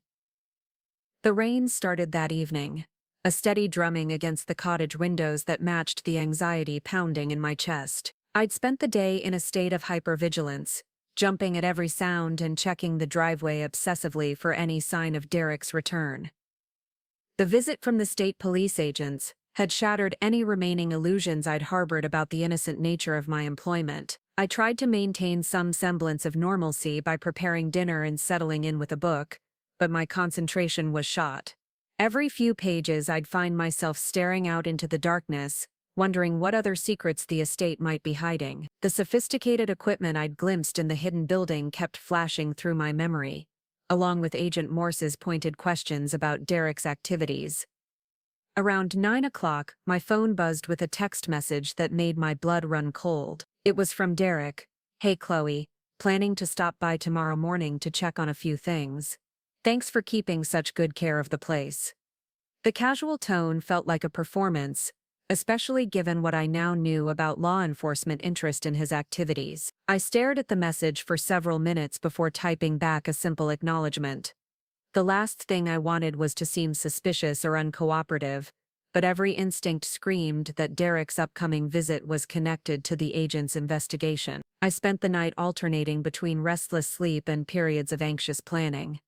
S1: The rain started that evening, a steady drumming against the cottage windows that matched the anxiety pounding in my chest. I'd spent the day in a state of hypervigilance, jumping at every sound and checking the driveway obsessively for any sign of Derek's return. The visit from the state police agents had shattered any remaining illusions I'd harbored about the innocent nature of my employment. I tried to maintain some semblance of normalcy by preparing dinner and settling in with a book, but my concentration was shot. Every few pages I'd find myself staring out into the darkness, wondering what other secrets the estate might be hiding. The sophisticated equipment I'd glimpsed in the hidden building kept flashing through my memory, along with Agent Morse's pointed questions about Derek's activities. Around 9 o'clock, my phone buzzed with a text message that made my blood run cold. It was from Derek. "Hey Chloe, planning to stop by tomorrow morning to check on a few things. Thanks for keeping such good care of the place." The casual tone felt like a performance, especially given what I now knew about law enforcement interest in his activities. I stared at the message for several minutes before typing back a simple acknowledgement. The last thing I wanted was to seem suspicious or uncooperative, but every instinct screamed that Derek's upcoming visit was connected to the agent's investigation. I spent the night alternating between restless sleep and periods of anxious planning.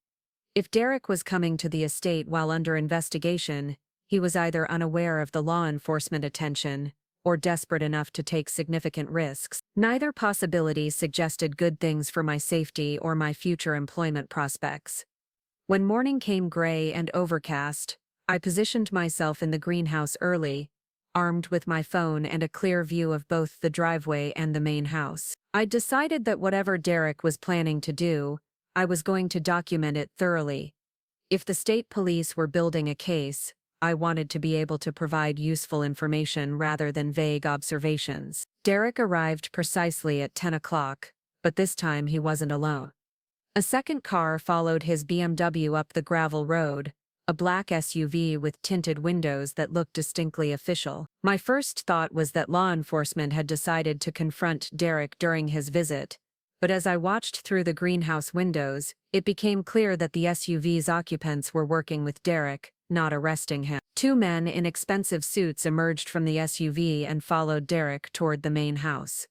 S1: If Derek was coming to the estate while under investigation, he was either unaware of the law enforcement attention or desperate enough to take significant risks. Neither possibility suggested good things for my safety or my future employment prospects. When morning came gray and overcast, I positioned myself in the greenhouse early, armed with my phone and a clear view of both the driveway and the main house. I decided that whatever Derek was planning to do, I was going to document it thoroughly. If the state police were building a case, I wanted to be able to provide useful information rather than vague observations. Derek arrived precisely at 10 o'clock, but this time he wasn't alone. A second car followed his BMW up the gravel road, a black SUV with tinted windows that looked distinctly official. My first thought was that law enforcement had decided to confront Derek during his visit, but as I watched through the greenhouse windows, it became clear that the SUV's occupants were working with Derek, not arresting him. Two men in expensive suits emerged from the SUV and followed Derek toward the main house.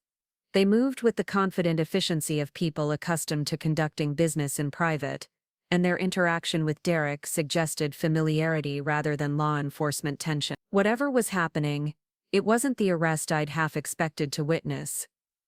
S1: They moved with the confident efficiency of people accustomed to conducting business in private, and their interaction with Derek suggested familiarity rather than law enforcement tension. Whatever was happening, it wasn't the arrest I'd half expected to witness.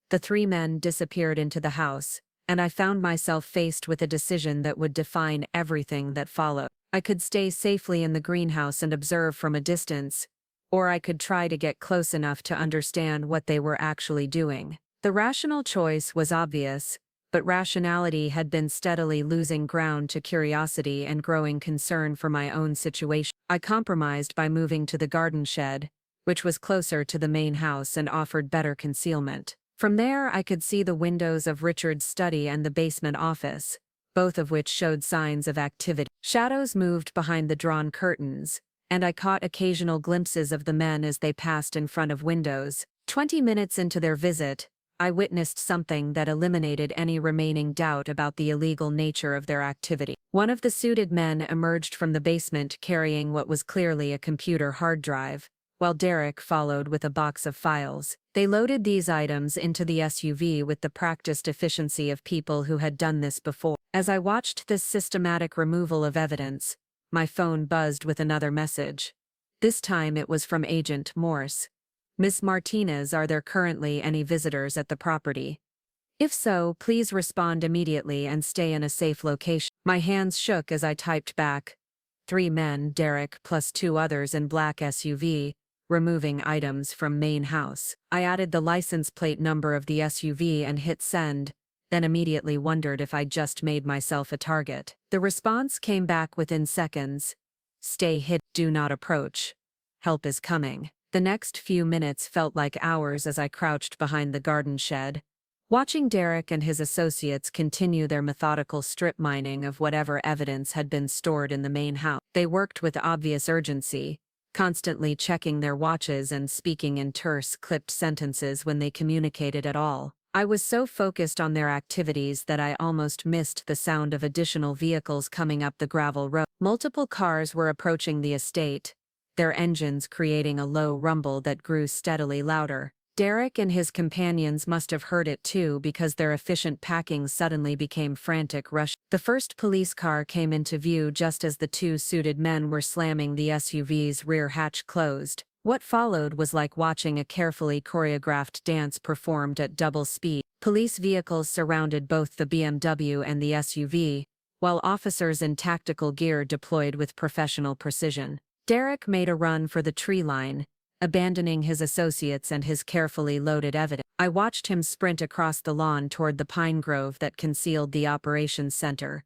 S1: The three men disappeared into the house, and I found myself faced with a decision that would define everything that followed. I could stay safely in the greenhouse and observe from a distance, or I could try to get close enough to understand what they were actually doing. The rational choice was obvious, but rationality had been steadily losing ground to curiosity and growing concern for my own situation. I compromised by moving to the garden shed, which was closer to the main house and offered better concealment. From there I could see the windows of Richard's study and the basement office, both of which showed signs of activity. Shadows moved behind the drawn curtains, and I caught occasional glimpses of the men as they passed in front of windows. 20 minutes into their visit, I witnessed something that eliminated any remaining doubt about the illegal nature of their activity. One of the suited men emerged from the basement carrying what was clearly a computer hard drive, while Derek followed with a box of files. They loaded these items into the SUV with the practiced efficiency of people who had done this before. As I watched this systematic removal of evidence, my phone buzzed with another message. This time it was from Agent Morse. "Miss Martinez, are there currently any visitors at the property? If so, please respond immediately and stay in a safe location." My hands shook as I typed back. 3 men, Derek plus 2 others in black SUV, removing items from main house. I added the license plate number of the SUV and hit send, then immediately wondered if I'd just made myself a target. The response came back within seconds. "Stay hid, do not approach. Help is coming." The next few minutes felt like hours as I crouched behind the garden shed, watching Derek and his associates continue their methodical strip mining of whatever evidence had been stored in the main house. They worked with obvious urgency, constantly checking their watches and speaking in terse, clipped sentences when they communicated at all. I was so focused on their activities that I almost missed the sound of additional vehicles coming up the gravel road. Multiple cars were approaching the estate, their engines creating a low rumble that grew steadily louder. Derek and his companions must have heard it too because their efficient packing suddenly became frantic rush. The first police car came into view just as the two suited men were slamming the SUV's rear hatch closed. What followed was like watching a carefully choreographed dance performed at double speed. Police vehicles surrounded both the BMW and the SUV, while officers in tactical gear deployed with professional precision. Derek made a run for the tree line, abandoning his associates and his carefully loaded evidence. I watched him sprint across the lawn toward the pine grove that concealed the operations center,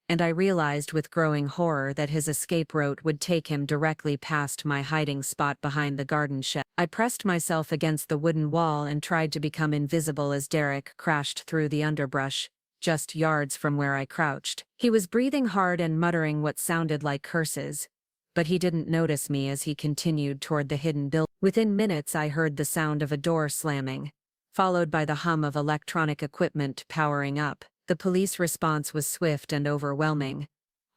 S1: and I realized with growing horror that his escape route would take him directly past my hiding spot behind the garden shed. I pressed myself against the wooden wall and tried to become invisible as Derek crashed through the underbrush, just yards from where I crouched. He was breathing hard and muttering what sounded like curses, but he didn't notice me as he continued toward the hidden building. Within minutes I heard the sound of a door slamming, followed by the hum of electronic equipment powering up. The police response was swift and overwhelming.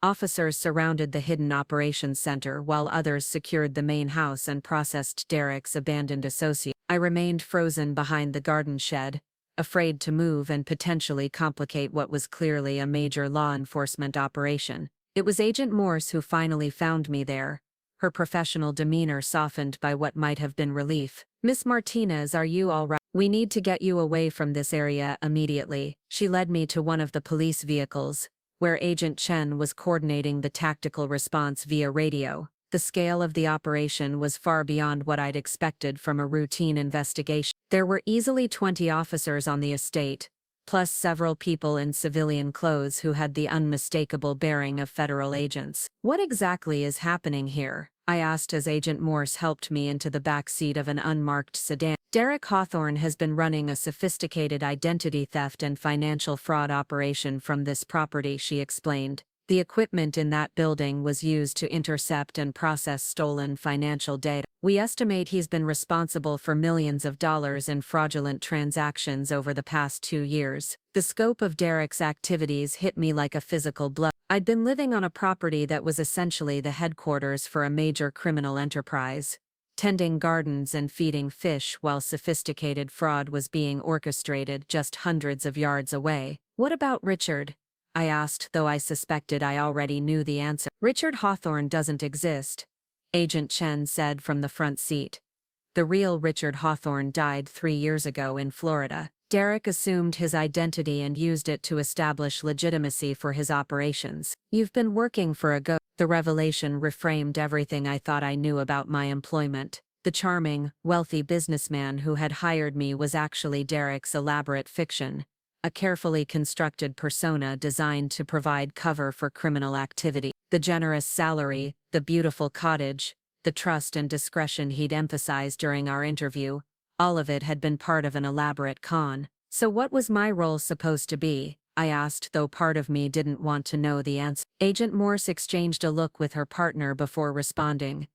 S1: Officers surrounded the hidden operations center while others secured the main house and processed Derek's abandoned associate. I remained frozen behind the garden shed, afraid to move and potentially complicate what was clearly a major law enforcement operation. It was Agent Morse who finally found me there, her professional demeanor softened by what might have been relief. "Miss Martinez, are you all right? We need to get you away from this area immediately." She led me to one of the police vehicles, where Agent Chen was coordinating the tactical response via radio. The scale of the operation was far beyond what I'd expected from a routine investigation. There were easily 20 officers on the estate, plus several people in civilian clothes who had the unmistakable bearing of federal agents. "What exactly is happening here?" I asked as Agent Morse helped me into the back seat of an unmarked sedan. "Derek Hawthorne has been running a sophisticated identity theft and financial fraud operation from this property," she explained. "The equipment in that building was used to intercept and process stolen financial data. We estimate he's been responsible for millions of dollars in fraudulent transactions over the past 2 years." The scope of Derek's activities hit me like a physical blow. I'd been living on a property that was essentially the headquarters for a major criminal enterprise, tending gardens and feeding fish while sophisticated fraud was being orchestrated just hundreds of yards away. "What about Richard?" I asked, though I suspected I already knew the answer. "Richard Hawthorne doesn't exist," Agent Chen said from the front seat. "The real Richard Hawthorne died 3 years ago in Florida. Derek assumed his identity and used it to establish legitimacy for his operations. You've been working for a ghost." The revelation reframed everything I thought I knew about my employment. The charming, wealthy businessman who had hired me was actually Derek's elaborate fiction, a carefully constructed persona designed to provide cover for criminal activity. The generous salary, the beautiful cottage, the trust and discretion he'd emphasized during our interview, all of it had been part of an elaborate con. "So what was my role supposed to be?" I asked, though part of me didn't want to know the answer. Agent Morse exchanged a look with her partner before responding.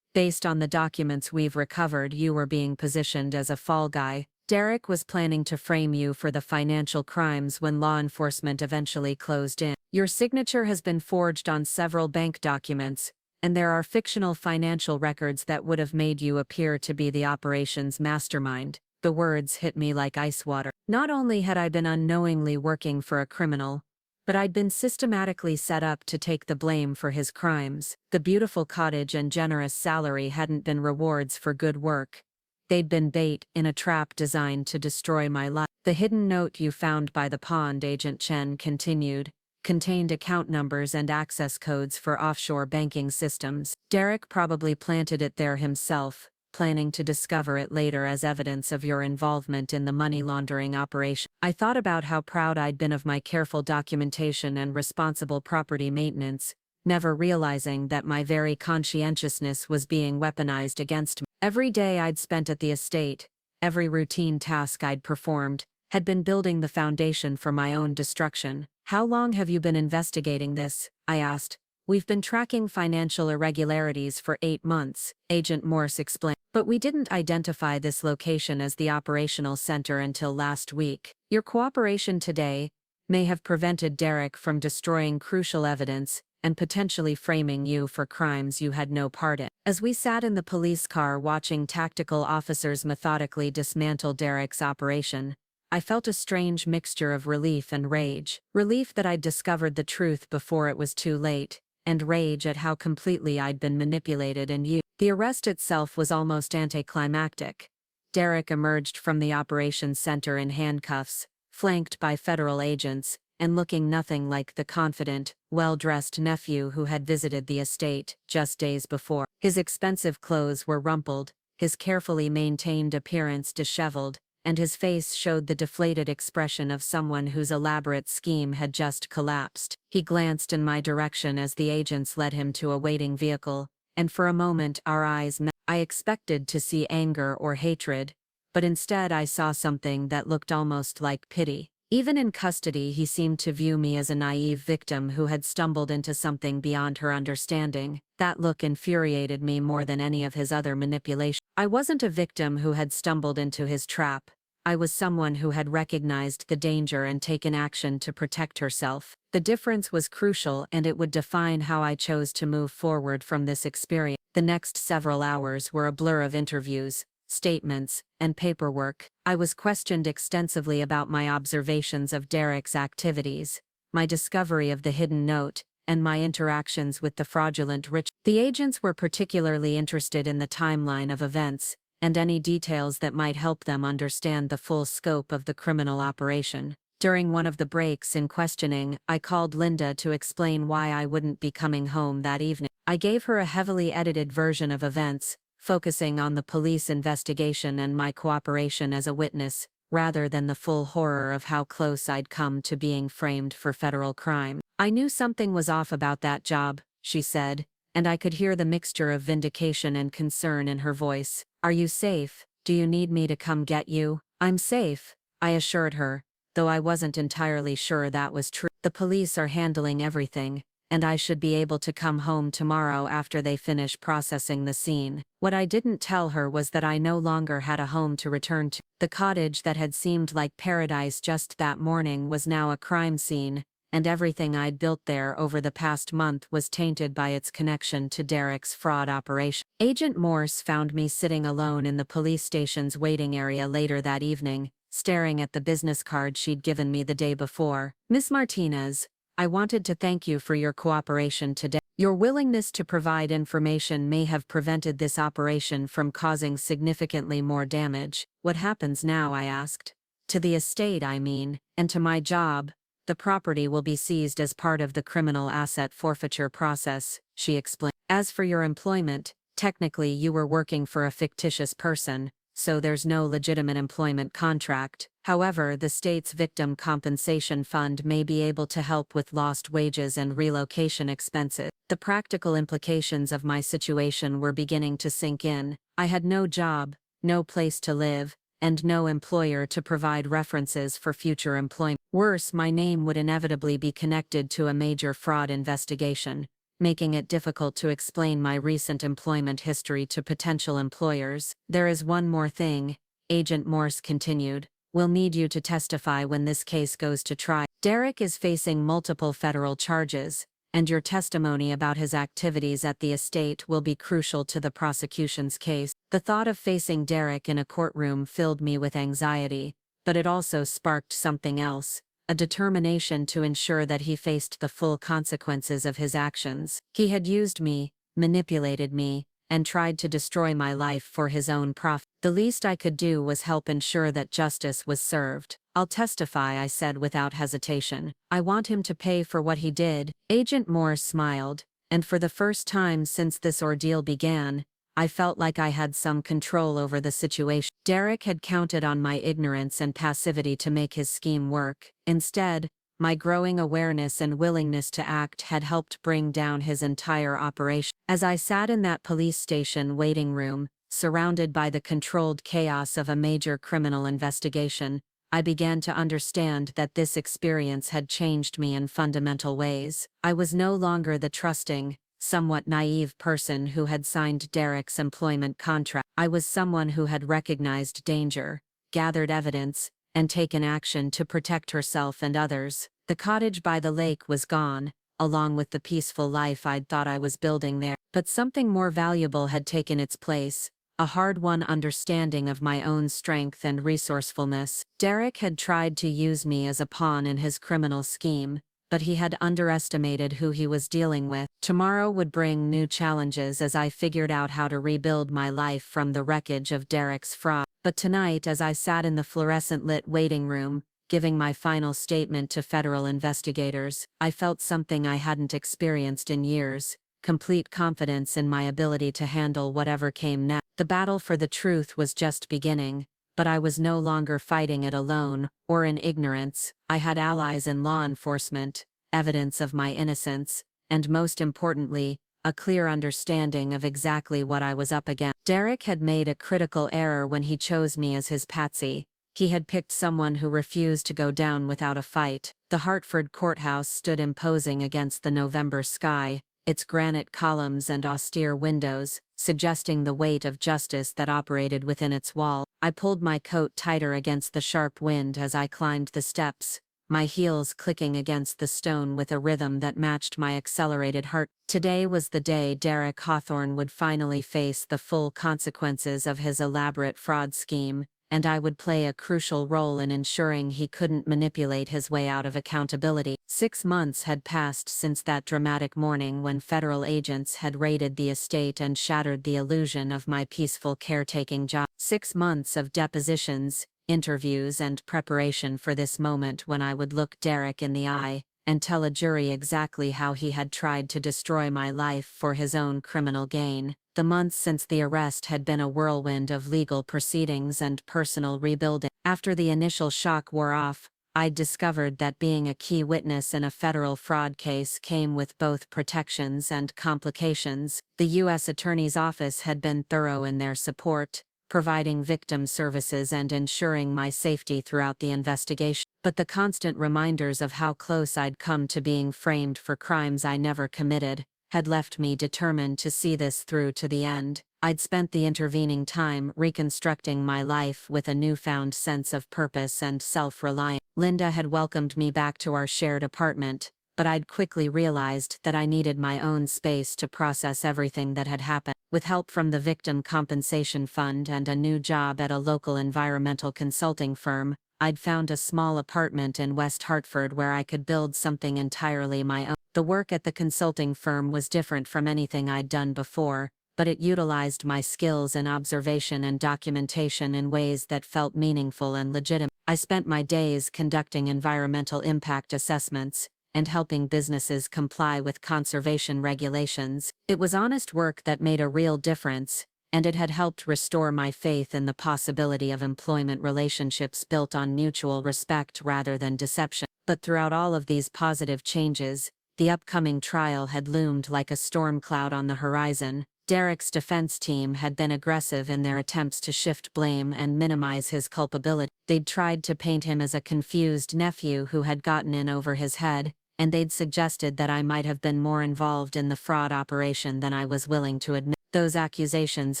S1: "Based on the documents we've recovered, you were being positioned as a fall guy. Derek was planning to frame you for the financial crimes when law enforcement eventually closed in. Your signature has been forged on several bank documents, and there are fictional financial records that would have made you appear to be the operation's mastermind." The words hit me like ice water. Not only had I been unknowingly working for a criminal, but I'd been systematically set up to take the blame for his crimes. The beautiful cottage and generous salary hadn't been rewards for good work. They'd been bait in a trap designed to destroy my life. "The hidden note you found by the pond," Agent Chen continued, "contained account numbers and access codes for offshore banking systems. Derek probably planted it there himself, planning to discover it later as evidence of your involvement in the money laundering operation." I thought about how proud I'd been of my careful documentation and responsible property maintenance, never realizing that my very conscientiousness was being weaponized against me. Every day I'd spent at the estate, every routine task I'd performed, had been building the foundation for my own destruction. "How long have you been investigating this?" I asked. "We've been tracking financial irregularities for 8 months, Agent Morse explained. "But we didn't identify this location as the operational center until last week. Your cooperation today may have prevented Derek from destroying crucial evidence, and potentially framing you for crimes you had no part in. As we sat in the police car watching tactical officers methodically dismantle Derek's operation, I felt a strange mixture of relief and rage. Relief that I'd discovered the truth before it was too late, and rage at how completely I'd been manipulated and used. The arrest itself was almost anticlimactic. Derek emerged from the operations center in handcuffs, flanked by federal agents, and looking nothing like the confident, well-dressed nephew who had visited the estate just days before. His expensive clothes were rumpled, his carefully maintained appearance disheveled, and his face showed the deflated expression of someone whose elaborate scheme had just collapsed. He glanced in my direction as the agents led him to a waiting vehicle, and for a moment our eyes met. I expected to see anger or hatred, but instead I saw something that looked almost like pity. Even in custody, he seemed to view me as a naive victim who had stumbled into something beyond her understanding. That look infuriated me more than any of his other manipulations. I wasn't a victim who had stumbled into his trap. I was someone who had recognized the danger and taken action to protect herself. The difference was crucial, and it would define how I chose to move forward from this experience. The next several hours were a blur of interviews, statements, and paperwork. I was questioned extensively about my observations of Derek's activities, my discovery of the hidden note, and my interactions with the fraudulent rich. The agents were particularly interested in the timeline of events, and any details that might help them understand the full scope of the criminal operation. During one of the breaks in questioning, I called Linda to explain why I wouldn't be coming home that evening. I gave her a heavily edited version of events, focusing on the police investigation and my cooperation as a witness, rather than the full horror of how close I'd come to being framed for federal crime. I knew something was off about that job, she said, and I could hear the mixture of vindication and concern in her voice. Are you safe? Do you need me to come get you? I'm safe, I assured her, though I wasn't entirely sure that was true. The police are handling everything, and I should be able to come home tomorrow after they finish processing the scene. What I didn't tell her was that I no longer had a home to return to. The cottage that had seemed like paradise just that morning was now a crime scene, and everything I'd built there over the past month was tainted by its connection to Derek's fraud operation. Agent Morse found me sitting alone in the police station's waiting area later that evening, staring at the business card she'd given me the day before. Miss Martinez, I wanted to thank you for your cooperation today. Your willingness to provide information may have prevented this operation from causing significantly more damage. What happens now? I asked. To the estate, I mean, and to my job. The property will be seized as part of the criminal asset forfeiture process, she explained. As for your employment, technically you were working for a fictitious person, so there's no legitimate employment contract. However, the state's Victim Compensation Fund may be able to help with lost wages and relocation expenses. The practical implications of my situation were beginning to sink in. I had no job, no place to live, and no employer to provide references for future employment. Worse, my name would inevitably be connected to a major fraud investigation, making it difficult to explain my recent employment history to potential employers. There is one more thing, Agent Morse continued. We'll need you to testify when this case goes to trial. Derek is facing multiple federal charges, and your testimony about his activities at the estate will be crucial to the prosecution's case. The thought of facing Derek in a courtroom filled me with anxiety, but it also sparked something else, a determination to ensure that he faced the full consequences of his actions. He had used me, manipulated me, and tried to destroy my life for his own profit. The least I could do was help ensure that justice was served. I'll testify, I said without hesitation. I want him to pay for what he did. Agent Morse smiled, and for the first time since this ordeal began, I felt like I had some control over the situation. Derek had counted on my ignorance and passivity to make his scheme work. Instead, my growing awareness and willingness to act had helped bring down his entire operation. As I sat in that police station waiting room, surrounded by the controlled chaos of a major criminal investigation, I began to understand that this experience had changed me in fundamental ways. I was no longer the trusting, somewhat naive person who had signed Derek's employment contract. I was someone who had recognized danger, gathered evidence, and taken action to protect herself and others. The cottage by the lake was gone, along with the peaceful life I'd thought I was building there. But something more valuable had taken its place, a hard-won understanding of my own strength and resourcefulness. Derek had tried to use me as a pawn in his criminal scheme, but he had underestimated who he was dealing with. Tomorrow would bring new challenges as I figured out how to rebuild my life from the wreckage of Derek's fraud. But tonight, as I sat in the fluorescent-lit waiting room, giving my final statement to federal investigators, I felt something I hadn't experienced in years: complete confidence in my ability to handle whatever came next. The battle for the truth was just beginning, but I was no longer fighting it alone, or in ignorance. I had allies in law enforcement, evidence of my innocence, and most importantly, a clear understanding of exactly what I was up against. Derek had made a critical error when he chose me as his patsy. He had picked someone who refused to go down without a fight. The Hartford courthouse stood imposing against the November sky, its granite columns and austere windows, suggesting the weight of justice that operated within its wall. I pulled my coat tighter against the sharp wind as I climbed the steps, my heels clicking against the stone with a rhythm that matched my accelerated heart. Today was the day Derek Hawthorne would finally face the full consequences of his elaborate fraud scheme, and I would play a crucial role in ensuring he couldn't manipulate his way out of accountability. 6 months had passed since that dramatic morning when federal agents had raided the estate and shattered the illusion of my peaceful caretaking job. 6 months of depositions, interviews, and preparation for this moment when I would look Derek in the eye and tell a jury exactly how he had tried to destroy my life for his own criminal gain. The months since the arrest had been a whirlwind of legal proceedings and personal rebuilding. After the initial shock wore off, I'd discovered that being a key witness in a federal fraud case came with both protections and complications. The U.S. Attorney's Office had been thorough in their support, providing victim services and ensuring my safety throughout the investigation. But the constant reminders of how close I'd come to being framed for crimes I never committed had left me determined to see this through to the end. I'd spent the intervening time reconstructing my life with a newfound sense of purpose and self-reliance. Linda had welcomed me back to our shared apartment, but I'd quickly realized that I needed my own space to process everything that had happened. With help from the Victim Compensation Fund and a new job at a local environmental consulting firm, I'd found a small apartment in West Hartford where I could build something entirely my own. The work at the consulting firm was different from anything I'd done before, but it utilized my skills in observation and documentation in ways that felt meaningful and legitimate. I spent my days conducting environmental impact assessments and helping businesses comply with conservation regulations. It was honest work that made a real difference, and it had helped restore my faith in the possibility of employment relationships built on mutual respect rather than deception. But throughout all of these positive changes, the upcoming trial had loomed like a storm cloud on the horizon. Derek's defense team had been aggressive in their attempts to shift blame and minimize his culpability. They'd tried to paint him as a confused nephew who had gotten in over his head, and they'd suggested that I might have been more involved in the fraud operation than I was willing to admit. Those accusations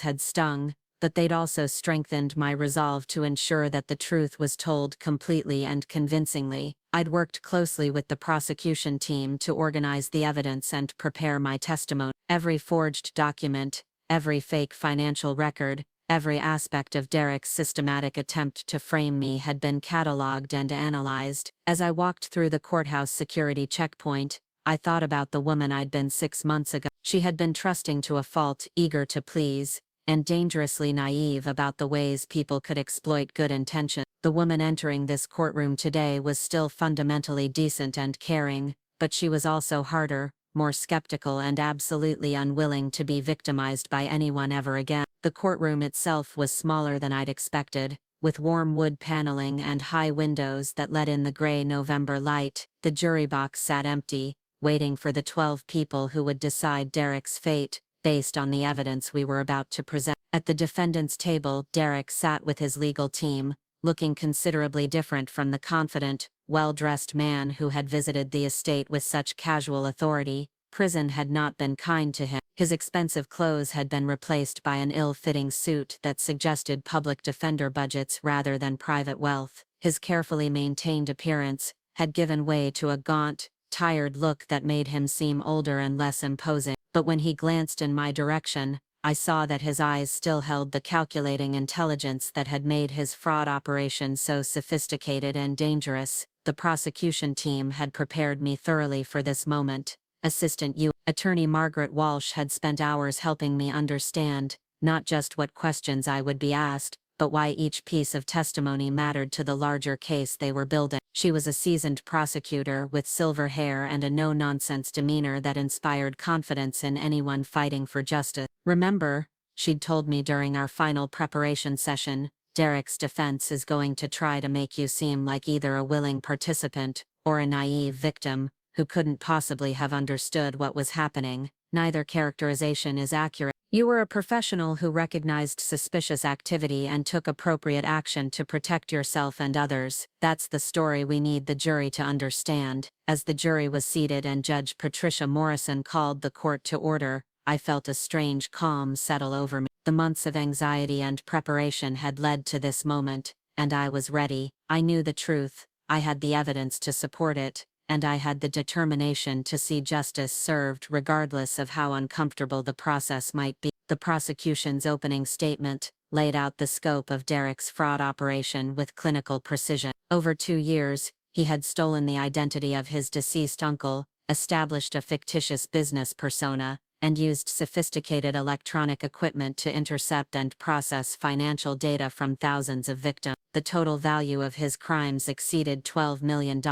S1: had stung, but they'd also strengthened my resolve to ensure that the truth was told completely and convincingly. I'd worked closely with the prosecution team to organize the evidence and prepare my testimony. Every forged document, every fake financial record, every aspect of Derek's systematic attempt to frame me had been cataloged and analyzed. As I walked through the courthouse security checkpoint, I thought about the woman I'd been 6 months ago. She had been trusting to a fault, eager to please, and dangerously naive about the ways people could exploit good intention. The woman entering this courtroom today was still fundamentally decent and caring, but she was also harder, more skeptical, and absolutely unwilling to be victimized by anyone ever again. The courtroom itself was smaller than I'd expected, with warm wood paneling and high windows that let in the gray November light. The jury box sat empty, waiting for the 12 people who would decide Derek's fate, based on the evidence we were about to present. At the defendant's table, Derek sat with his legal team, looking considerably different from the confident, well-dressed man who had visited the estate with such casual authority. Prison had not been kind to him. His expensive clothes had been replaced by an ill-fitting suit that suggested public defender budgets rather than private wealth. His carefully maintained appearance had given way to a gaunt, tired look that made him seem older and less imposing. But when he glanced in my direction, I saw that his eyes still held the calculating intelligence that had made his fraud operation so sophisticated and dangerous. The prosecution team had prepared me thoroughly for this moment. Assistant U. Attorney Margaret Walsh had spent hours helping me understand, not just what questions I would be asked, but why each piece of testimony mattered to the larger case they were building. She was a seasoned prosecutor with silver hair and a no-nonsense demeanor that inspired confidence in anyone fighting for justice. "Remember," she'd told me during our final preparation session, "Derek's defense is going to try to make you seem like either a willing participant or a naive victim who couldn't possibly have understood what was happening. Neither characterization is accurate. You were a professional who recognized suspicious activity and took appropriate action to protect yourself and others. That's the story we need the jury to understand." As the jury was seated and Judge Patricia Morrison called the court to order, I felt a strange calm settle over me. The months of anxiety and preparation had led to this moment, and I was ready. I knew the truth, I had the evidence to support it, and I had the determination to see justice served regardless of how uncomfortable the process might be. The prosecution's opening statement laid out the scope of Derek's fraud operation with clinical precision. Over 2 years, he had stolen the identity of his deceased uncle, established a fictitious business persona, and used sophisticated electronic equipment to intercept and process financial data from thousands of victims. The total value of his crimes exceeded $12 million.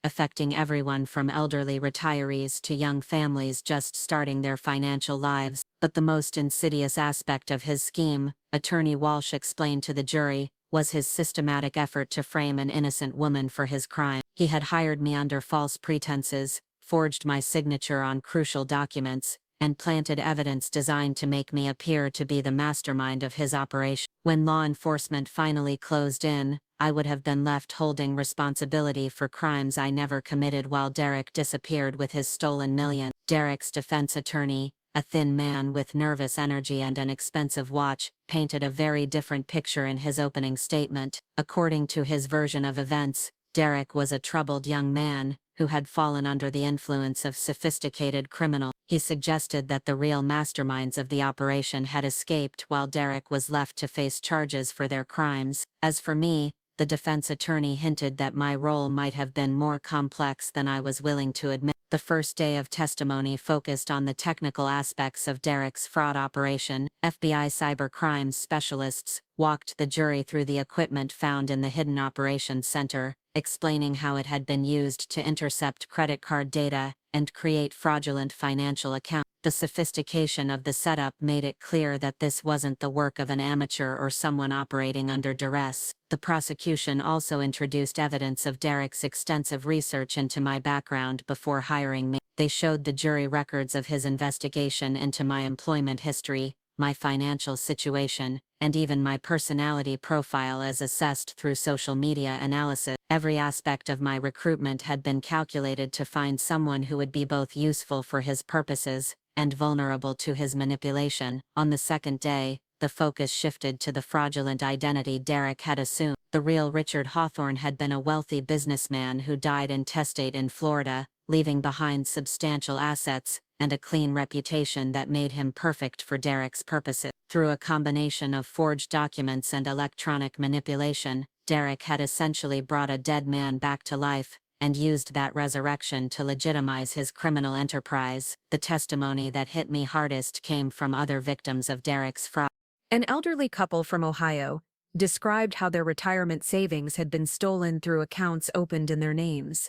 S1: Affecting everyone from elderly retirees to young families just starting their financial lives. But the most insidious aspect of his scheme, Attorney Walsh explained to the jury, was his systematic effort to frame an innocent woman for his crime. He had hired me under false pretenses, forged my signature on crucial documents, and planted evidence designed to make me appear to be the mastermind of his operation. When law enforcement finally closed in, I would have been left holding responsibility for crimes I never committed while Derek disappeared with his stolen million. Derek's defense attorney, a thin man with nervous energy and an expensive watch, painted a very different picture in his opening statement. According to his version of events, Derek was a troubled young man who had fallen under the influence of sophisticated criminals. He suggested that the real masterminds of the operation had escaped while Derek was left to face charges for their crimes. As for me, the defense attorney hinted that my role might have been more complex than I was willing to admit. The first day of testimony focused on the technical aspects of Derek's fraud operation. FBI cyber crimes specialists walked the jury through the equipment found in the Hidden Operations Center, explaining how it had been used to intercept credit card data and create fraudulent financial accounts. The sophistication of the setup made it clear that this wasn't the work of an amateur or someone operating under duress. The prosecution also introduced evidence of Derek's extensive research into my background before hiring me. They showed the jury records of his investigation into my employment history, my financial situation, and even my personality profile as assessed through social media analysis. Every aspect of my recruitment had been calculated to find someone who would be both useful for his purposes and vulnerable to his manipulation. On the second day, the focus shifted to the fraudulent identity Derek had assumed. The real Richard Hawthorne had been a wealthy businessman who died intestate in Florida, leaving behind substantial assets and a clean reputation that made him perfect for Derek's purposes. Through a combination of forged documents and electronic manipulation, Derek had essentially brought a dead man back to life, and used that resurrection to legitimize his criminal enterprise. The testimony that hit me hardest came from other victims of Derek's fraud. An elderly couple from Ohio described how their retirement savings had been stolen through accounts opened in their names.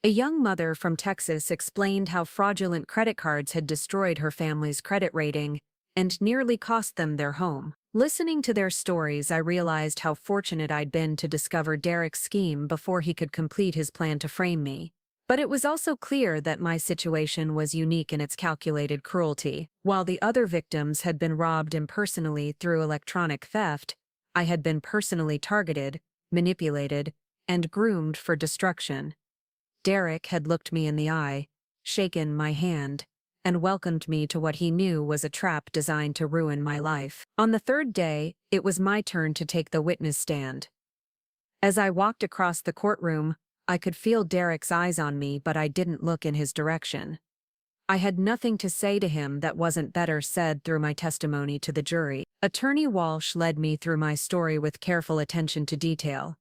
S1: A young mother from Texas explained how fraudulent credit cards had destroyed her family's credit rating and nearly cost them their home. Listening to their stories, I realized how fortunate I'd been to discover Derek's scheme before he could complete his plan to frame me. But it was also clear that my situation was unique in its calculated cruelty. While the other victims had been robbed impersonally through electronic theft, I had been personally targeted, manipulated, and groomed for destruction. Derek had looked me in the eye, shaken my hand, and welcomed me to what he knew was a trap designed to ruin my life. On the third day, it was my turn to take the witness stand. As I walked across the courtroom, I could feel Derek's eyes on me, but I didn't look in his direction. I had nothing to say to him that wasn't better said through my testimony to the jury. Attorney Walsh led me through my story with careful attention to detail.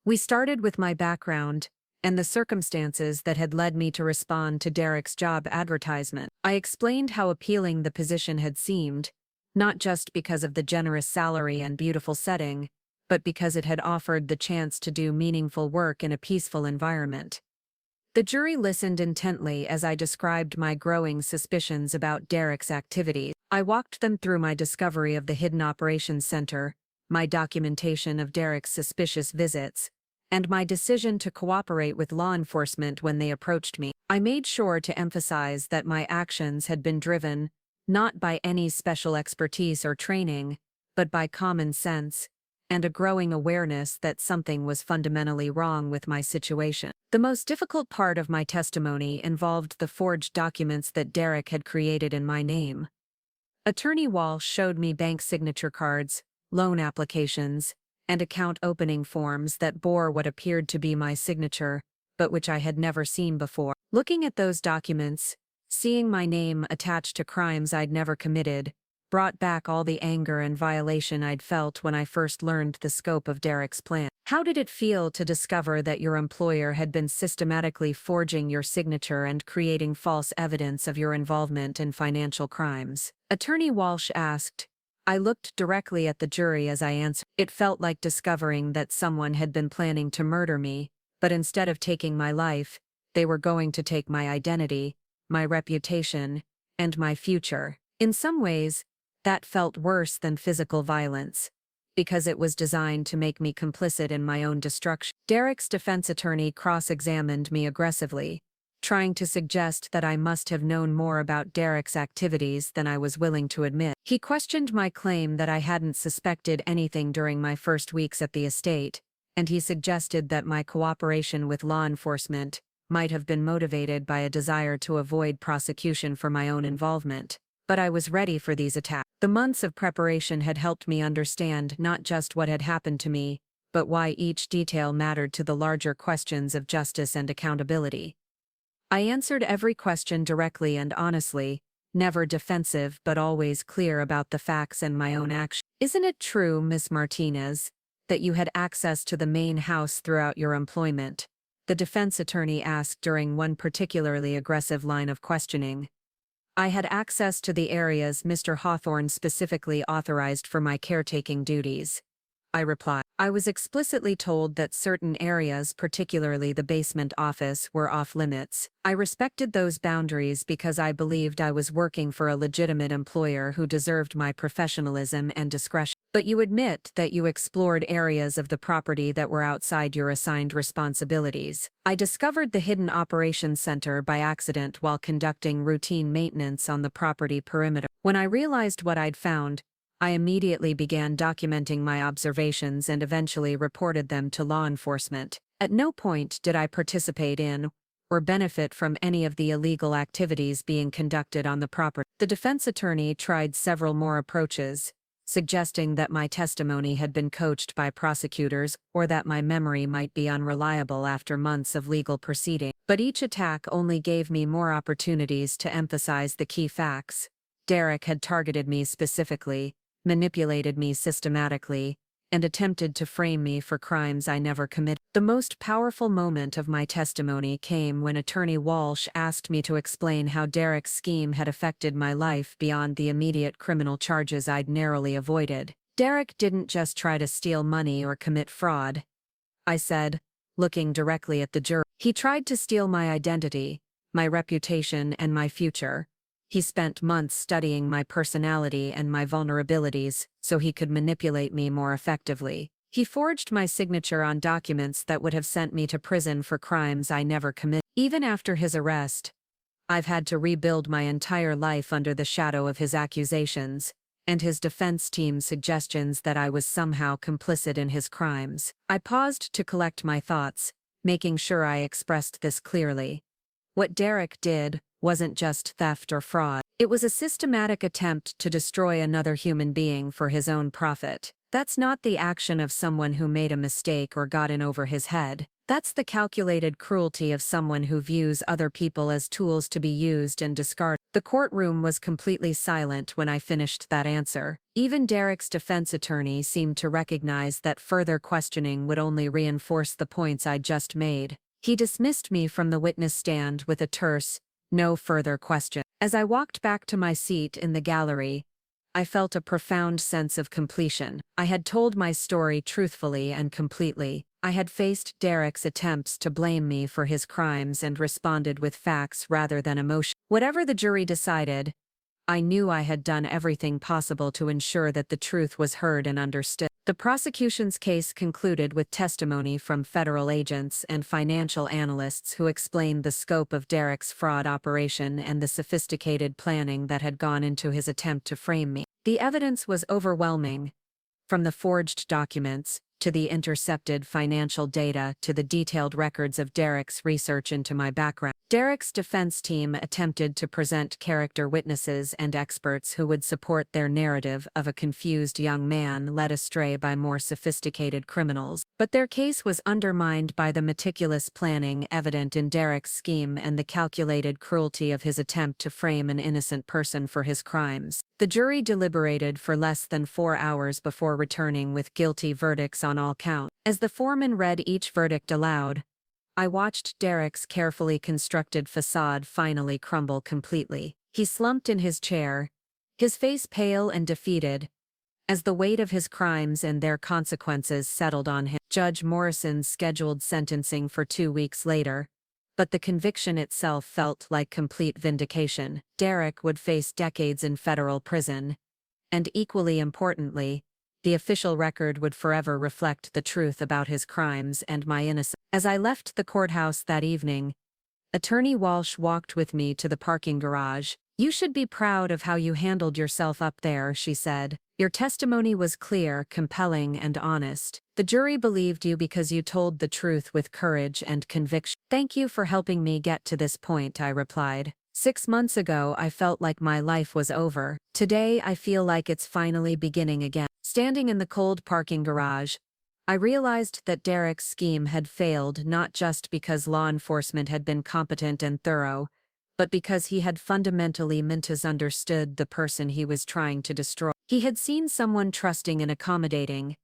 S1: We started with my background and the circumstances that had led me to respond to Derek's job advertisement. I explained how appealing the position had seemed, not just because of the generous salary and beautiful setting, but because it had offered the chance to do meaningful work in a peaceful environment. The jury listened intently as I described my growing suspicions about Derek's activities. I walked them through my discovery of the Hidden Operations Center, my documentation of Derek's suspicious visits, and my decision to cooperate with law enforcement when they approached me. I made sure to emphasize that my actions had been driven not by any special expertise or training, but by common sense and a growing awareness that something was fundamentally wrong with my situation. The most difficult part of my testimony involved the forged documents that Derek had created in my name. Attorney Walsh showed me bank signature cards, loan applications, and account opening forms that bore what appeared to be my signature, but which I had never seen before. Looking at those documents, seeing my name attached to crimes I'd never committed, brought back all the anger and violation I'd felt when I first learned the scope of Derek's plan. How did it feel to discover that your employer had been systematically forging your signature and creating false evidence of your involvement in financial crimes? Attorney Walsh asked. I looked directly at the jury as I answered. It felt like discovering that someone had been planning to murder me, but instead of taking my life, they were going to take my identity, my reputation, and my future. In some ways, that felt worse than physical violence, because it was designed to make me complicit in my own destruction. Derek's defense attorney cross-examined me aggressively, trying to suggest that I must have known more about Derek's activities than I was willing to admit. He questioned my claim that I hadn't suspected anything during my first weeks at the estate, and he suggested that my cooperation with law enforcement might have been motivated by a desire to avoid prosecution for my own involvement. But I was ready for these attacks. The months of preparation had helped me understand not just what had happened to me, but why each detail mattered to the larger questions of justice and accountability. I answered every question directly and honestly, never defensive but always clear about the facts and my own actions. Isn't it true, Miss Martinez, that you had access to the main house throughout your employment? The defense attorney asked during one particularly aggressive line of questioning. I had access to the areas Mr. Hawthorne specifically authorized for my caretaking duties, I replied. I was explicitly told that certain areas, particularly the basement office, were off-limits. I respected those boundaries because I believed I was working for a legitimate employer who deserved my professionalism and discretion. But you admit that you explored areas of the property that were outside your assigned responsibilities. I discovered the Hidden Operations Center by accident while conducting routine maintenance on the property perimeter. When I realized what I'd found, I immediately began documenting my observations and eventually reported them to law enforcement. At no point did I participate in or benefit from any of the illegal activities being conducted on the property. The defense attorney tried several more approaches, suggesting that my testimony had been coached by prosecutors or that my memory might be unreliable after months of legal proceeding. But each attack only gave me more opportunities to emphasize the key facts. Derek had targeted me specifically, manipulated me systematically, and attempted to frame me for crimes I never committed. The most powerful moment of my testimony came when Attorney Walsh asked me to explain how Derek's scheme had affected my life beyond the immediate criminal charges I'd narrowly avoided. Derek didn't just try to steal money or commit fraud, I said, looking directly at the jury. He tried to steal my identity, my reputation, and my future. He spent months studying my personality and my vulnerabilities so he could manipulate me more effectively. He forged my signature on documents that would have sent me to prison for crimes I never committed. Even after his arrest, I've had to rebuild my entire life under the shadow of his accusations and his defense team's suggestions that I was somehow complicit in his crimes. I paused to collect my thoughts, making sure I expressed this clearly. What Derek did wasn't just theft or fraud. It was a systematic attempt to destroy another human being for his own profit. That's not the action of someone who made a mistake or got in over his head. That's the calculated cruelty of someone who views other people as tools to be used and discarded. The courtroom was completely silent when I finished that answer. Even Derek's defense attorney seemed to recognize that further questioning would only reinforce the points I'd just made. He dismissed me from the witness stand with a terse, "No further question." As I walked back to my seat in the gallery, I felt a profound sense of completion. I had told my story truthfully and completely. I had faced Derek's attempts to blame me for his crimes and responded with facts rather than emotion. Whatever the jury decided, I knew I had done everything possible to ensure that the truth was heard and understood. The prosecution's case concluded with testimony from federal agents and financial analysts who explained the scope of Derek's fraud operation and the sophisticated planning that had gone into his attempt to frame me. The evidence was overwhelming, from the forged documents to the intercepted financial data to the detailed records of Derek's research into my background. Derek's defense team attempted to present character witnesses and experts who would support their narrative of a confused young man led astray by more sophisticated criminals. But their case was undermined by the meticulous planning evident in Derek's scheme and the calculated cruelty of his attempt to frame an innocent person for his crimes. The jury deliberated for less than 4 hours before returning with guilty verdicts on all counts. As the foreman read each verdict aloud, I watched Derek's carefully constructed facade finally crumble completely. He slumped in his chair, his face pale and defeated, as the weight of his crimes and their consequences settled on him. Judge Morrison scheduled sentencing for 2 weeks later, but the conviction itself felt like complete vindication. Derek would face decades in federal prison, and equally importantly, the official record would forever reflect the truth about his crimes and my innocence. As I left the courthouse that evening, Attorney Walsh walked with me to the parking garage. "You should be proud of how you handled yourself up there," she said. "Your testimony was clear, compelling, and honest. The jury believed you because you told the truth with courage and conviction." "Thank you for helping me get to this point," I replied. 6 months ago, I felt like my life was over. Today, I feel like it's finally beginning again. Standing in the cold parking garage, I realized that Derek's scheme had failed not just because law enforcement had been competent and thorough, but because he had fundamentally misunderstood the person he was trying to destroy. He had seen someone trusting and accommodating,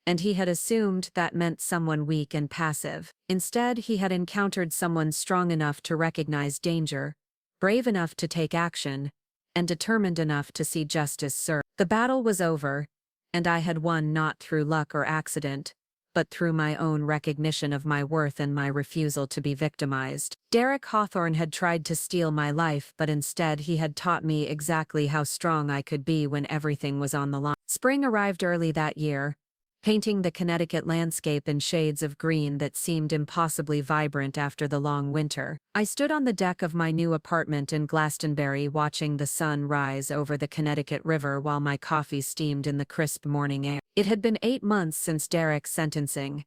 S1: and he had assumed that meant someone weak and passive. Instead, he had encountered someone strong enough to recognize danger, brave enough to take action, and determined enough to see justice served. The battle was over, and I had won not through luck or accident, but through my own recognition of my worth and my refusal to be victimized. Derek Hawthorne had tried to steal my life, but instead he had taught me exactly how strong I could be when everything was on the line. Spring arrived early that year, painting the Connecticut landscape in shades of green that seemed impossibly vibrant after the long winter. I stood on the deck of my new apartment in Glastonbury watching the sun rise over the Connecticut River while my coffee steamed in the crisp morning air. It had been 8 months since Derek's sentencing,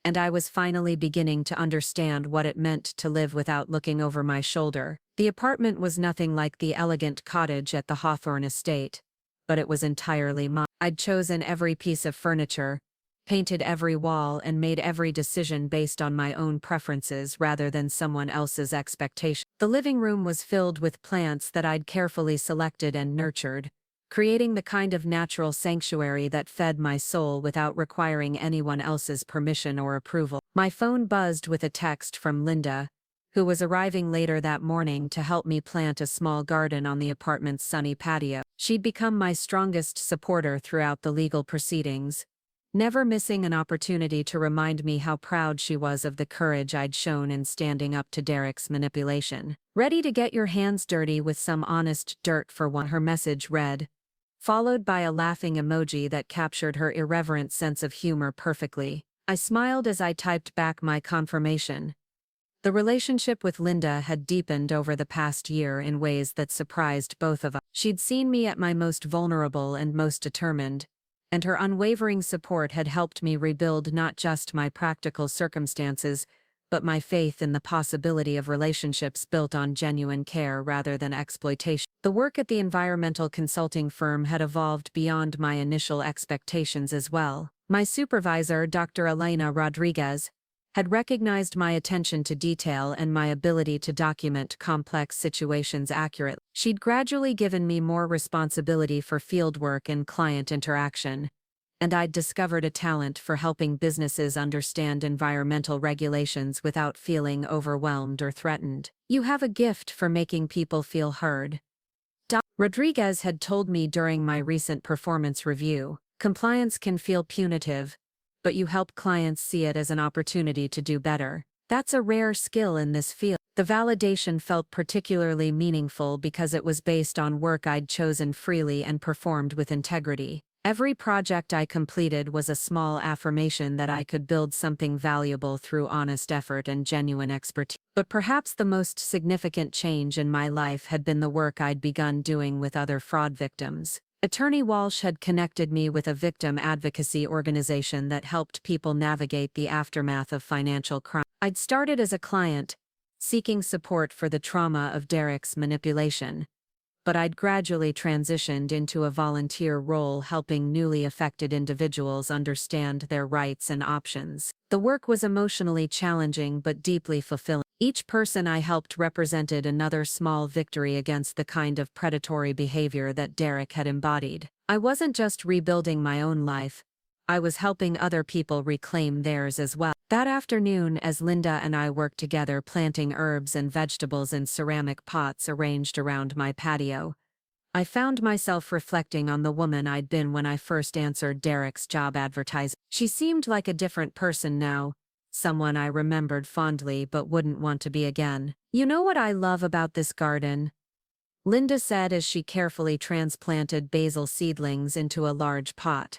S1: and I was finally beginning to understand what it meant to live without looking over my shoulder. The apartment was nothing like the elegant cottage at the Hawthorne estate, but it was entirely mine. I'd chosen every piece of furniture, painted every wall, and made every decision based on my own preferences rather than someone else's expectation. The living room was filled with plants that I'd carefully selected and nurtured, creating the kind of natural sanctuary that fed my soul without requiring anyone else's permission or approval. My phone buzzed with a text from Linda, who was arriving later that morning to help me plant a small garden on the apartment's sunny patio. She'd become my strongest supporter throughout the legal proceedings, never missing an opportunity to remind me how proud she was of the courage I'd shown in standing up to Derek's manipulation. "Ready to get your hands dirty with some honest dirt for one," her message read, followed by a laughing emoji that captured her irreverent sense of humor perfectly. I smiled as I typed back my confirmation. The relationship with Linda had deepened over the past year in ways that surprised both of us. She'd seen me at my most vulnerable and most determined, and her unwavering support had helped me rebuild not just my practical circumstances, but my faith in the possibility of relationships built on genuine care rather than exploitation. The work at the environmental consulting firm had evolved beyond my initial expectations as well. My supervisor, Dr. Elena Rodriguez, had recognized my attention to detail and my ability to document complex situations accurately. She'd gradually given me more responsibility for fieldwork and client interaction, and I'd discovered a talent for helping businesses understand environmental regulations without feeling overwhelmed or threatened. You have a gift for making people feel heard. Rodriguez had told me during my recent performance review. Compliance can feel punitive, but you help clients see it as an opportunity to do better. That's a rare skill in this field. The validation felt particularly meaningful because it was based on work I'd chosen freely and performed with integrity. Every project I completed was a small affirmation that I could build something valuable through honest effort and genuine expertise. But perhaps the most significant change in my life had been the work I'd begun doing with other fraud victims. Attorney Walsh had connected me with a victim advocacy organization that helped people navigate the aftermath of financial crime. I'd started as a client, seeking support for the trauma of Derek's manipulation, but I'd gradually transitioned into a volunteer role helping newly affected individuals understand their rights and options. The work was emotionally challenging but deeply fulfilling. Each person I helped represented another small victory against the kind of predatory behavior that Derek had embodied. I wasn't just rebuilding my own life, I was helping other people reclaim theirs as well. That afternoon, as Linda and I worked together planting herbs and vegetables in ceramic pots arranged around my patio, I found myself reflecting on the woman I'd been when I first answered Derek's job advertisement. She seemed like a different person now, someone I remembered fondly but wouldn't want to be again. You know what I love about this garden? Linda said as she carefully transplanted basil seedlings into a large pot.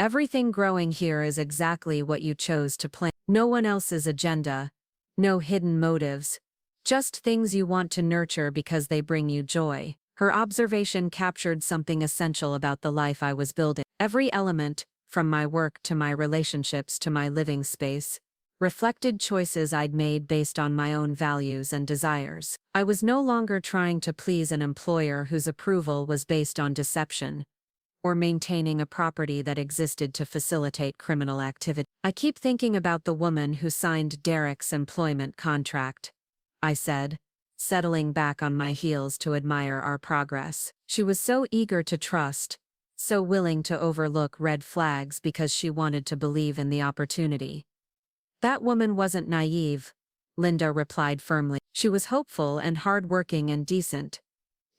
S1: Everything growing here is exactly what you chose to plant. No one else's agenda, no hidden motives, just things you want to nurture because they bring you joy. Her observation captured something essential about the life I was building. Every element, from my work to my relationships to my living space, reflected choices I'd made based on my own values and desires. I was no longer trying to please an employer whose approval was based on deception, or maintaining a property that existed to facilitate criminal activity. I keep thinking about the woman who signed Derek's employment contract, I said, settling back on my heels to admire our progress. She was so eager to trust, so willing to overlook red flags because she wanted to believe in the opportunity. That woman wasn't naive, Linda replied firmly. She was hopeful and hardworking and decent.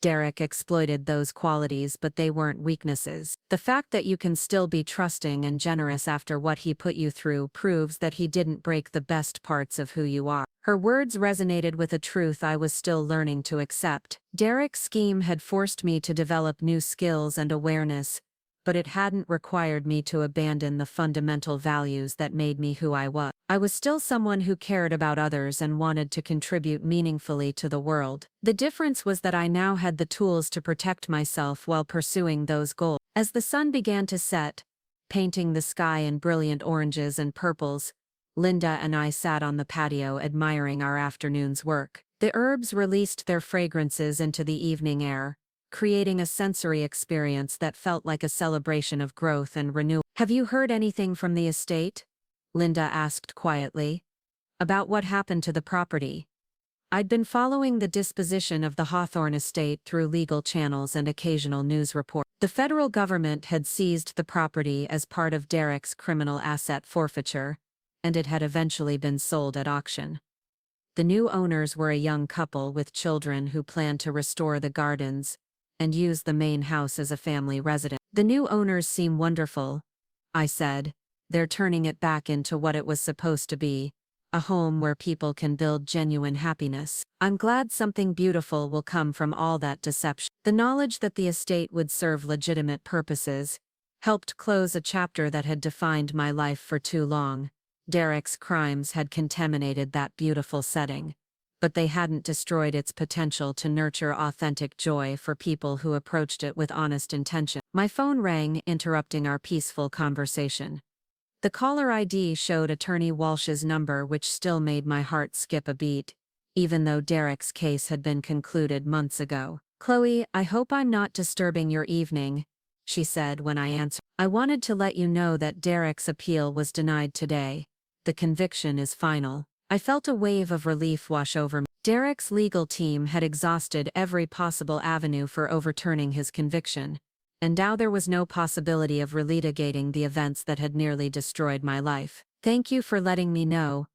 S1: Derek exploited those qualities, but they weren't weaknesses. The fact that you can still be trusting and generous after what he put you through proves that he didn't break the best parts of who you are. Her words resonated with a truth I was still learning to accept. Derek's scheme had forced me to develop new skills and awareness, but it hadn't required me to abandon the fundamental values that made me who I was. I was still someone who cared about others and wanted to contribute meaningfully to the world. The difference was that I now had the tools to protect myself while pursuing those goals. As the sun began to set, painting the sky in brilliant oranges and purples, Linda and I sat on the patio admiring our afternoon's work. The herbs released their fragrances into the evening air, creating a sensory experience that felt like a celebration of growth and renewal. Have you heard anything from the estate? Linda asked quietly. About what happened to the property? I'd been following the disposition of the Hawthorne estate through legal channels and occasional news reports. The federal government had seized the property as part of Derek's criminal asset forfeiture, and it had eventually been sold at auction. The new owners were a young couple with children who planned to restore the gardens and use the main house as a family residence. The new owners seem wonderful, I said. They're turning it back into what it was supposed to be, a home where people can build genuine happiness. I'm glad something beautiful will come from all that deception. The knowledge that the estate would serve legitimate purposes helped close a chapter that had defined my life for too long. Derek's crimes had contaminated that beautiful setting, but they hadn't destroyed its potential to nurture authentic joy for people who approached it with honest intention. My phone rang, interrupting our peaceful conversation. The caller ID showed Attorney Walsh's number, which still made my heart skip a beat, even though Derek's case had been concluded months ago. Chloe, I hope I'm not disturbing your evening, she said when I answered. I wanted to let you know that Derek's appeal was denied today. The conviction is final. I felt a wave of relief wash over me. Derek's legal team had exhausted every possible avenue for overturning his conviction, and now there was no possibility of relitigating the events that had nearly destroyed my life. Thank you for letting me know.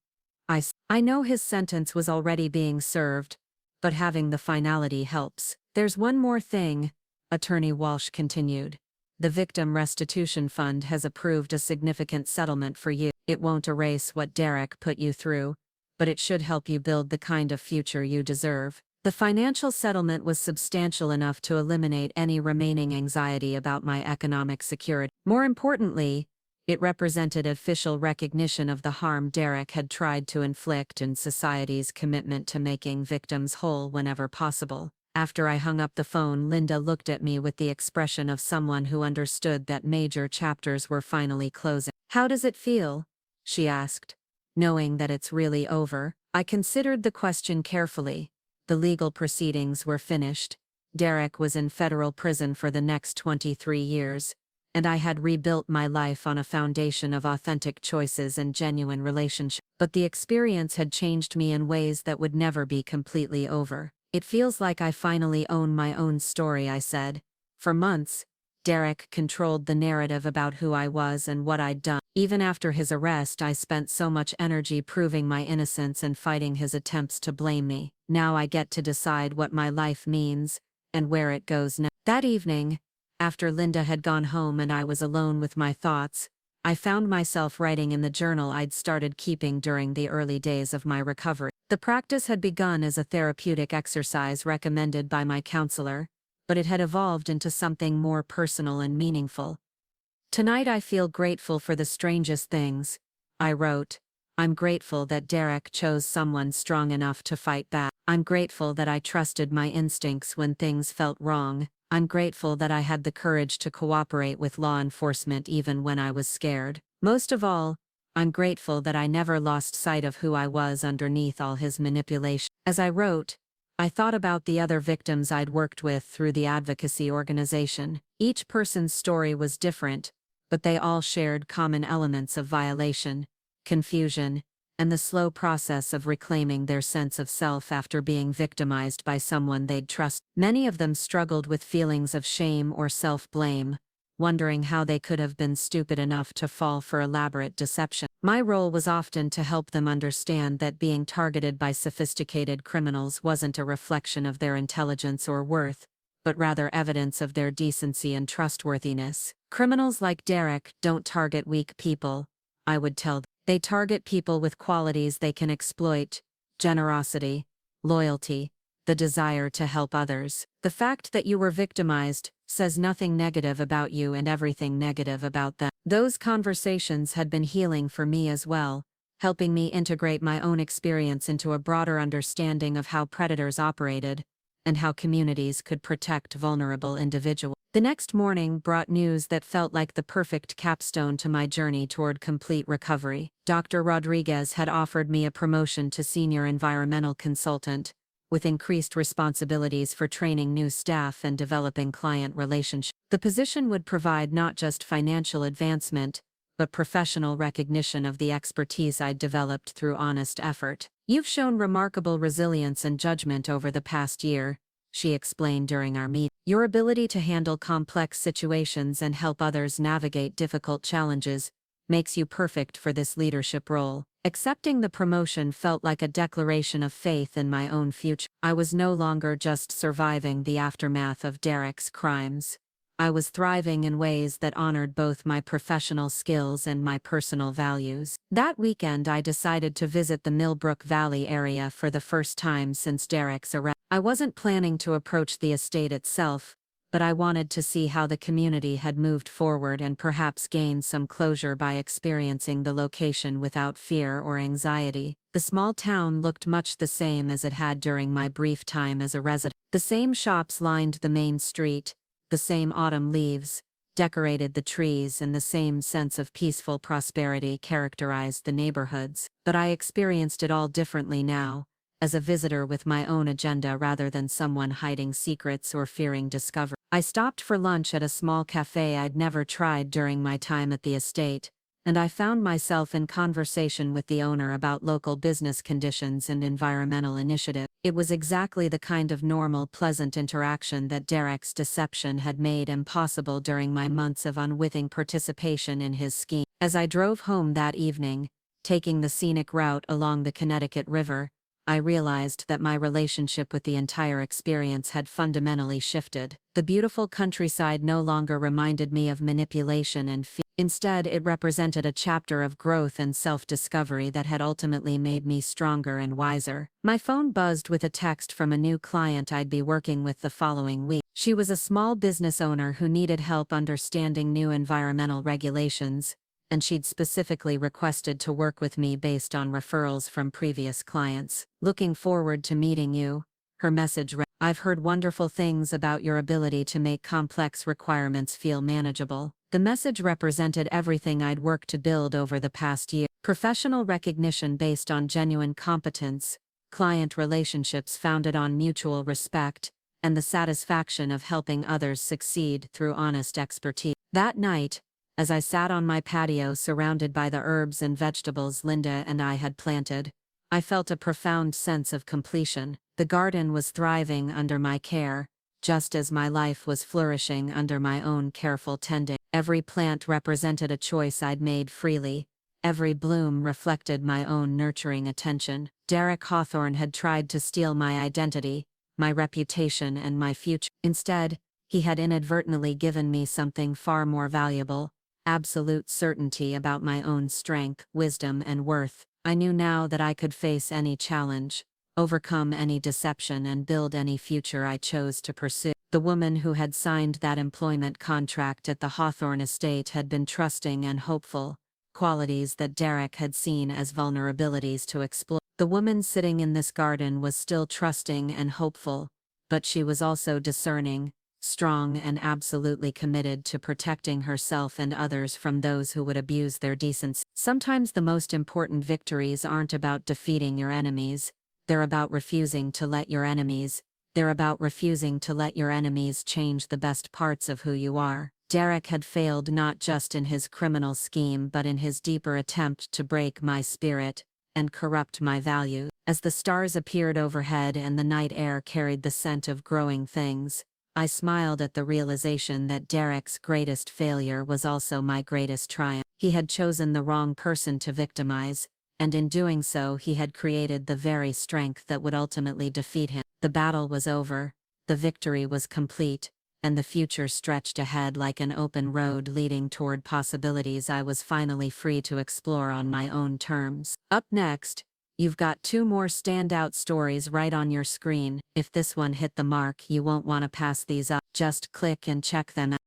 S1: I know his sentence was already being served, but having the finality helps. There's one more thing, Attorney Walsh continued. The Victim Restitution Fund has approved a significant settlement for you. It won't erase what Derek put you through, but it should help you build the kind of future you deserve. The financial settlement was substantial enough to eliminate any remaining anxiety about my economic security. More importantly, it represented official recognition of the harm Derek had tried to inflict and society's commitment to making victims whole whenever possible. After I hung up the phone, Linda looked at me with the expression of someone who understood that major chapters were finally closing. How does it feel? She asked. Knowing that it's really over. I considered the question carefully. The legal proceedings were finished. Derek was in federal prison for the next 23 years, and I had rebuilt my life on a foundation of authentic choices and genuine relationships. But the experience had changed me in ways that would never be completely over. It feels like I finally own my own story, I said. For months, Derek controlled the narrative about who I was and what I'd done. Even after his arrest, I spent so much energy proving my innocence and fighting his attempts to blame me. Now I get to decide what my life means and where it goes next. That evening, after Linda had gone home and I was alone with my thoughts, I found myself writing in the journal I'd started keeping during the early days of my recovery. The practice had begun as a therapeutic exercise recommended by my counselor, but it had evolved into something more personal and meaningful. Tonight I feel grateful for the strangest things, I wrote. I'm grateful that Derek chose someone strong enough to fight back. I'm grateful that I trusted my instincts when things felt wrong. I'm grateful that I had the courage to cooperate with law enforcement even when I was scared. Most of all, I'm grateful that I never lost sight of who I was underneath all his manipulation. As I wrote, I thought about the other victims I'd worked with through the advocacy organization. Each person's story was different, but they all shared common elements of violation, confusion, and the slow process of reclaiming their sense of self after being victimized by someone they'd trusted. Many of them struggled with feelings of shame or self-blame, wondering how they could have been stupid enough to fall for elaborate deception. My role was often to help them understand that being targeted by sophisticated criminals wasn't a reflection of their intelligence or worth, but rather evidence of their decency and trustworthiness. Criminals like Derek don't target weak people, I would tell them. They target people with qualities they can exploit: generosity, loyalty, the desire to help others. The fact that you were victimized says nothing negative about you and everything negative about them. Those conversations had been healing for me as well, helping me integrate my own experience into a broader understanding of how predators operated and how communities could protect vulnerable individuals. The next morning brought news that felt like the perfect capstone to my journey toward complete recovery. Dr. Rodriguez had offered me a promotion to senior environmental consultant, with increased responsibilities for training new staff and developing client relationships. The position would provide not just financial advancement, but professional recognition of the expertise I'd developed through honest effort. You've shown remarkable resilience and judgment over the past year, she explained during our meeting. Your ability to handle complex situations and help others navigate difficult challenges makes you perfect for this leadership role. Accepting the promotion felt like a declaration of faith in my own future. I was no longer just surviving the aftermath of Derek's crimes. I was thriving in ways that honored both my professional skills and my personal values. That weekend I decided to visit the Millbrook Valley area for the first time since Derek's arrest. I wasn't planning to approach the estate itself, but I wanted to see how the community had moved forward and perhaps gain some closure by experiencing the location without fear or anxiety. The small town looked much the same as it had during my brief time as a resident. The same shops lined the main street, the same autumn leaves decorated the trees, and the same sense of peaceful prosperity characterized the neighborhoods. But I experienced it all differently now, as a visitor with my own agenda rather than someone hiding secrets or fearing discovery. I stopped for lunch at a small cafe I'd never tried during my time at the estate, and I found myself in conversation with the owner about local business conditions and environmental initiatives. It was exactly the kind of normal, pleasant interaction that Derek's deception had made impossible during my months of unwitting participation in his scheme. As I drove home that evening, taking the scenic route along the Connecticut River, I realized that my relationship with the entire experience had fundamentally shifted. The beautiful countryside no longer reminded me of manipulation and fear. Instead, it represented a chapter of growth and self-discovery that had ultimately made me stronger and wiser. My phone buzzed with a text from a new client I'd be working with the following week. She was a small business owner who needed help understanding new environmental regulations, and she'd specifically requested to work with me based on referrals from previous clients. "Looking forward to meeting you," her message read. "I've heard wonderful things about your ability to make complex requirements feel manageable." The message represented everything I'd worked to build over the past year. Professional recognition based on genuine competence, client relationships founded on mutual respect, and the satisfaction of helping others succeed through honest expertise. That night, as I sat on my patio surrounded by the herbs and vegetables Linda and I had planted, I felt a profound sense of completion. The garden was thriving under my care, just as my life was flourishing under my own careful tending. Every plant represented a choice I'd made freely. Every bloom reflected my own nurturing attention. Derek Hawthorne had tried to steal my identity, my reputation, and my future. Instead, he had inadvertently given me something far more valuable: absolute certainty about my own strength, wisdom, and worth. I knew now that I could face any challenge, overcome any deception, and build any future I chose to pursue. The woman who had signed that employment contract at the Hawthorne estate had been trusting and hopeful, qualities that Derek had seen as vulnerabilities to exploit. The woman sitting in this garden was still trusting and hopeful, but she was also discerning, strong, and absolutely committed to protecting herself and others from those who would abuse their decency. Sometimes the most important victories aren't about defeating your enemies, they're about refusing to let your enemies change the best parts of who you are. Derek had failed not just in his criminal scheme but in his deeper attempt to break my spirit and corrupt my values. As the stars appeared overhead and the night air carried the scent of growing things, I smiled at the realization that Derek's greatest failure was also my greatest triumph. He had chosen the wrong person to victimize, and in doing so he had created the very strength that would ultimately defeat him. The battle was over, the victory was complete, and the future stretched ahead like an open road leading toward possibilities I was finally free to explore on my own terms. Up next, you've got 2 more standout stories right on your screen. If this one hit the mark, you won't want to pass these up. Just click and check them out.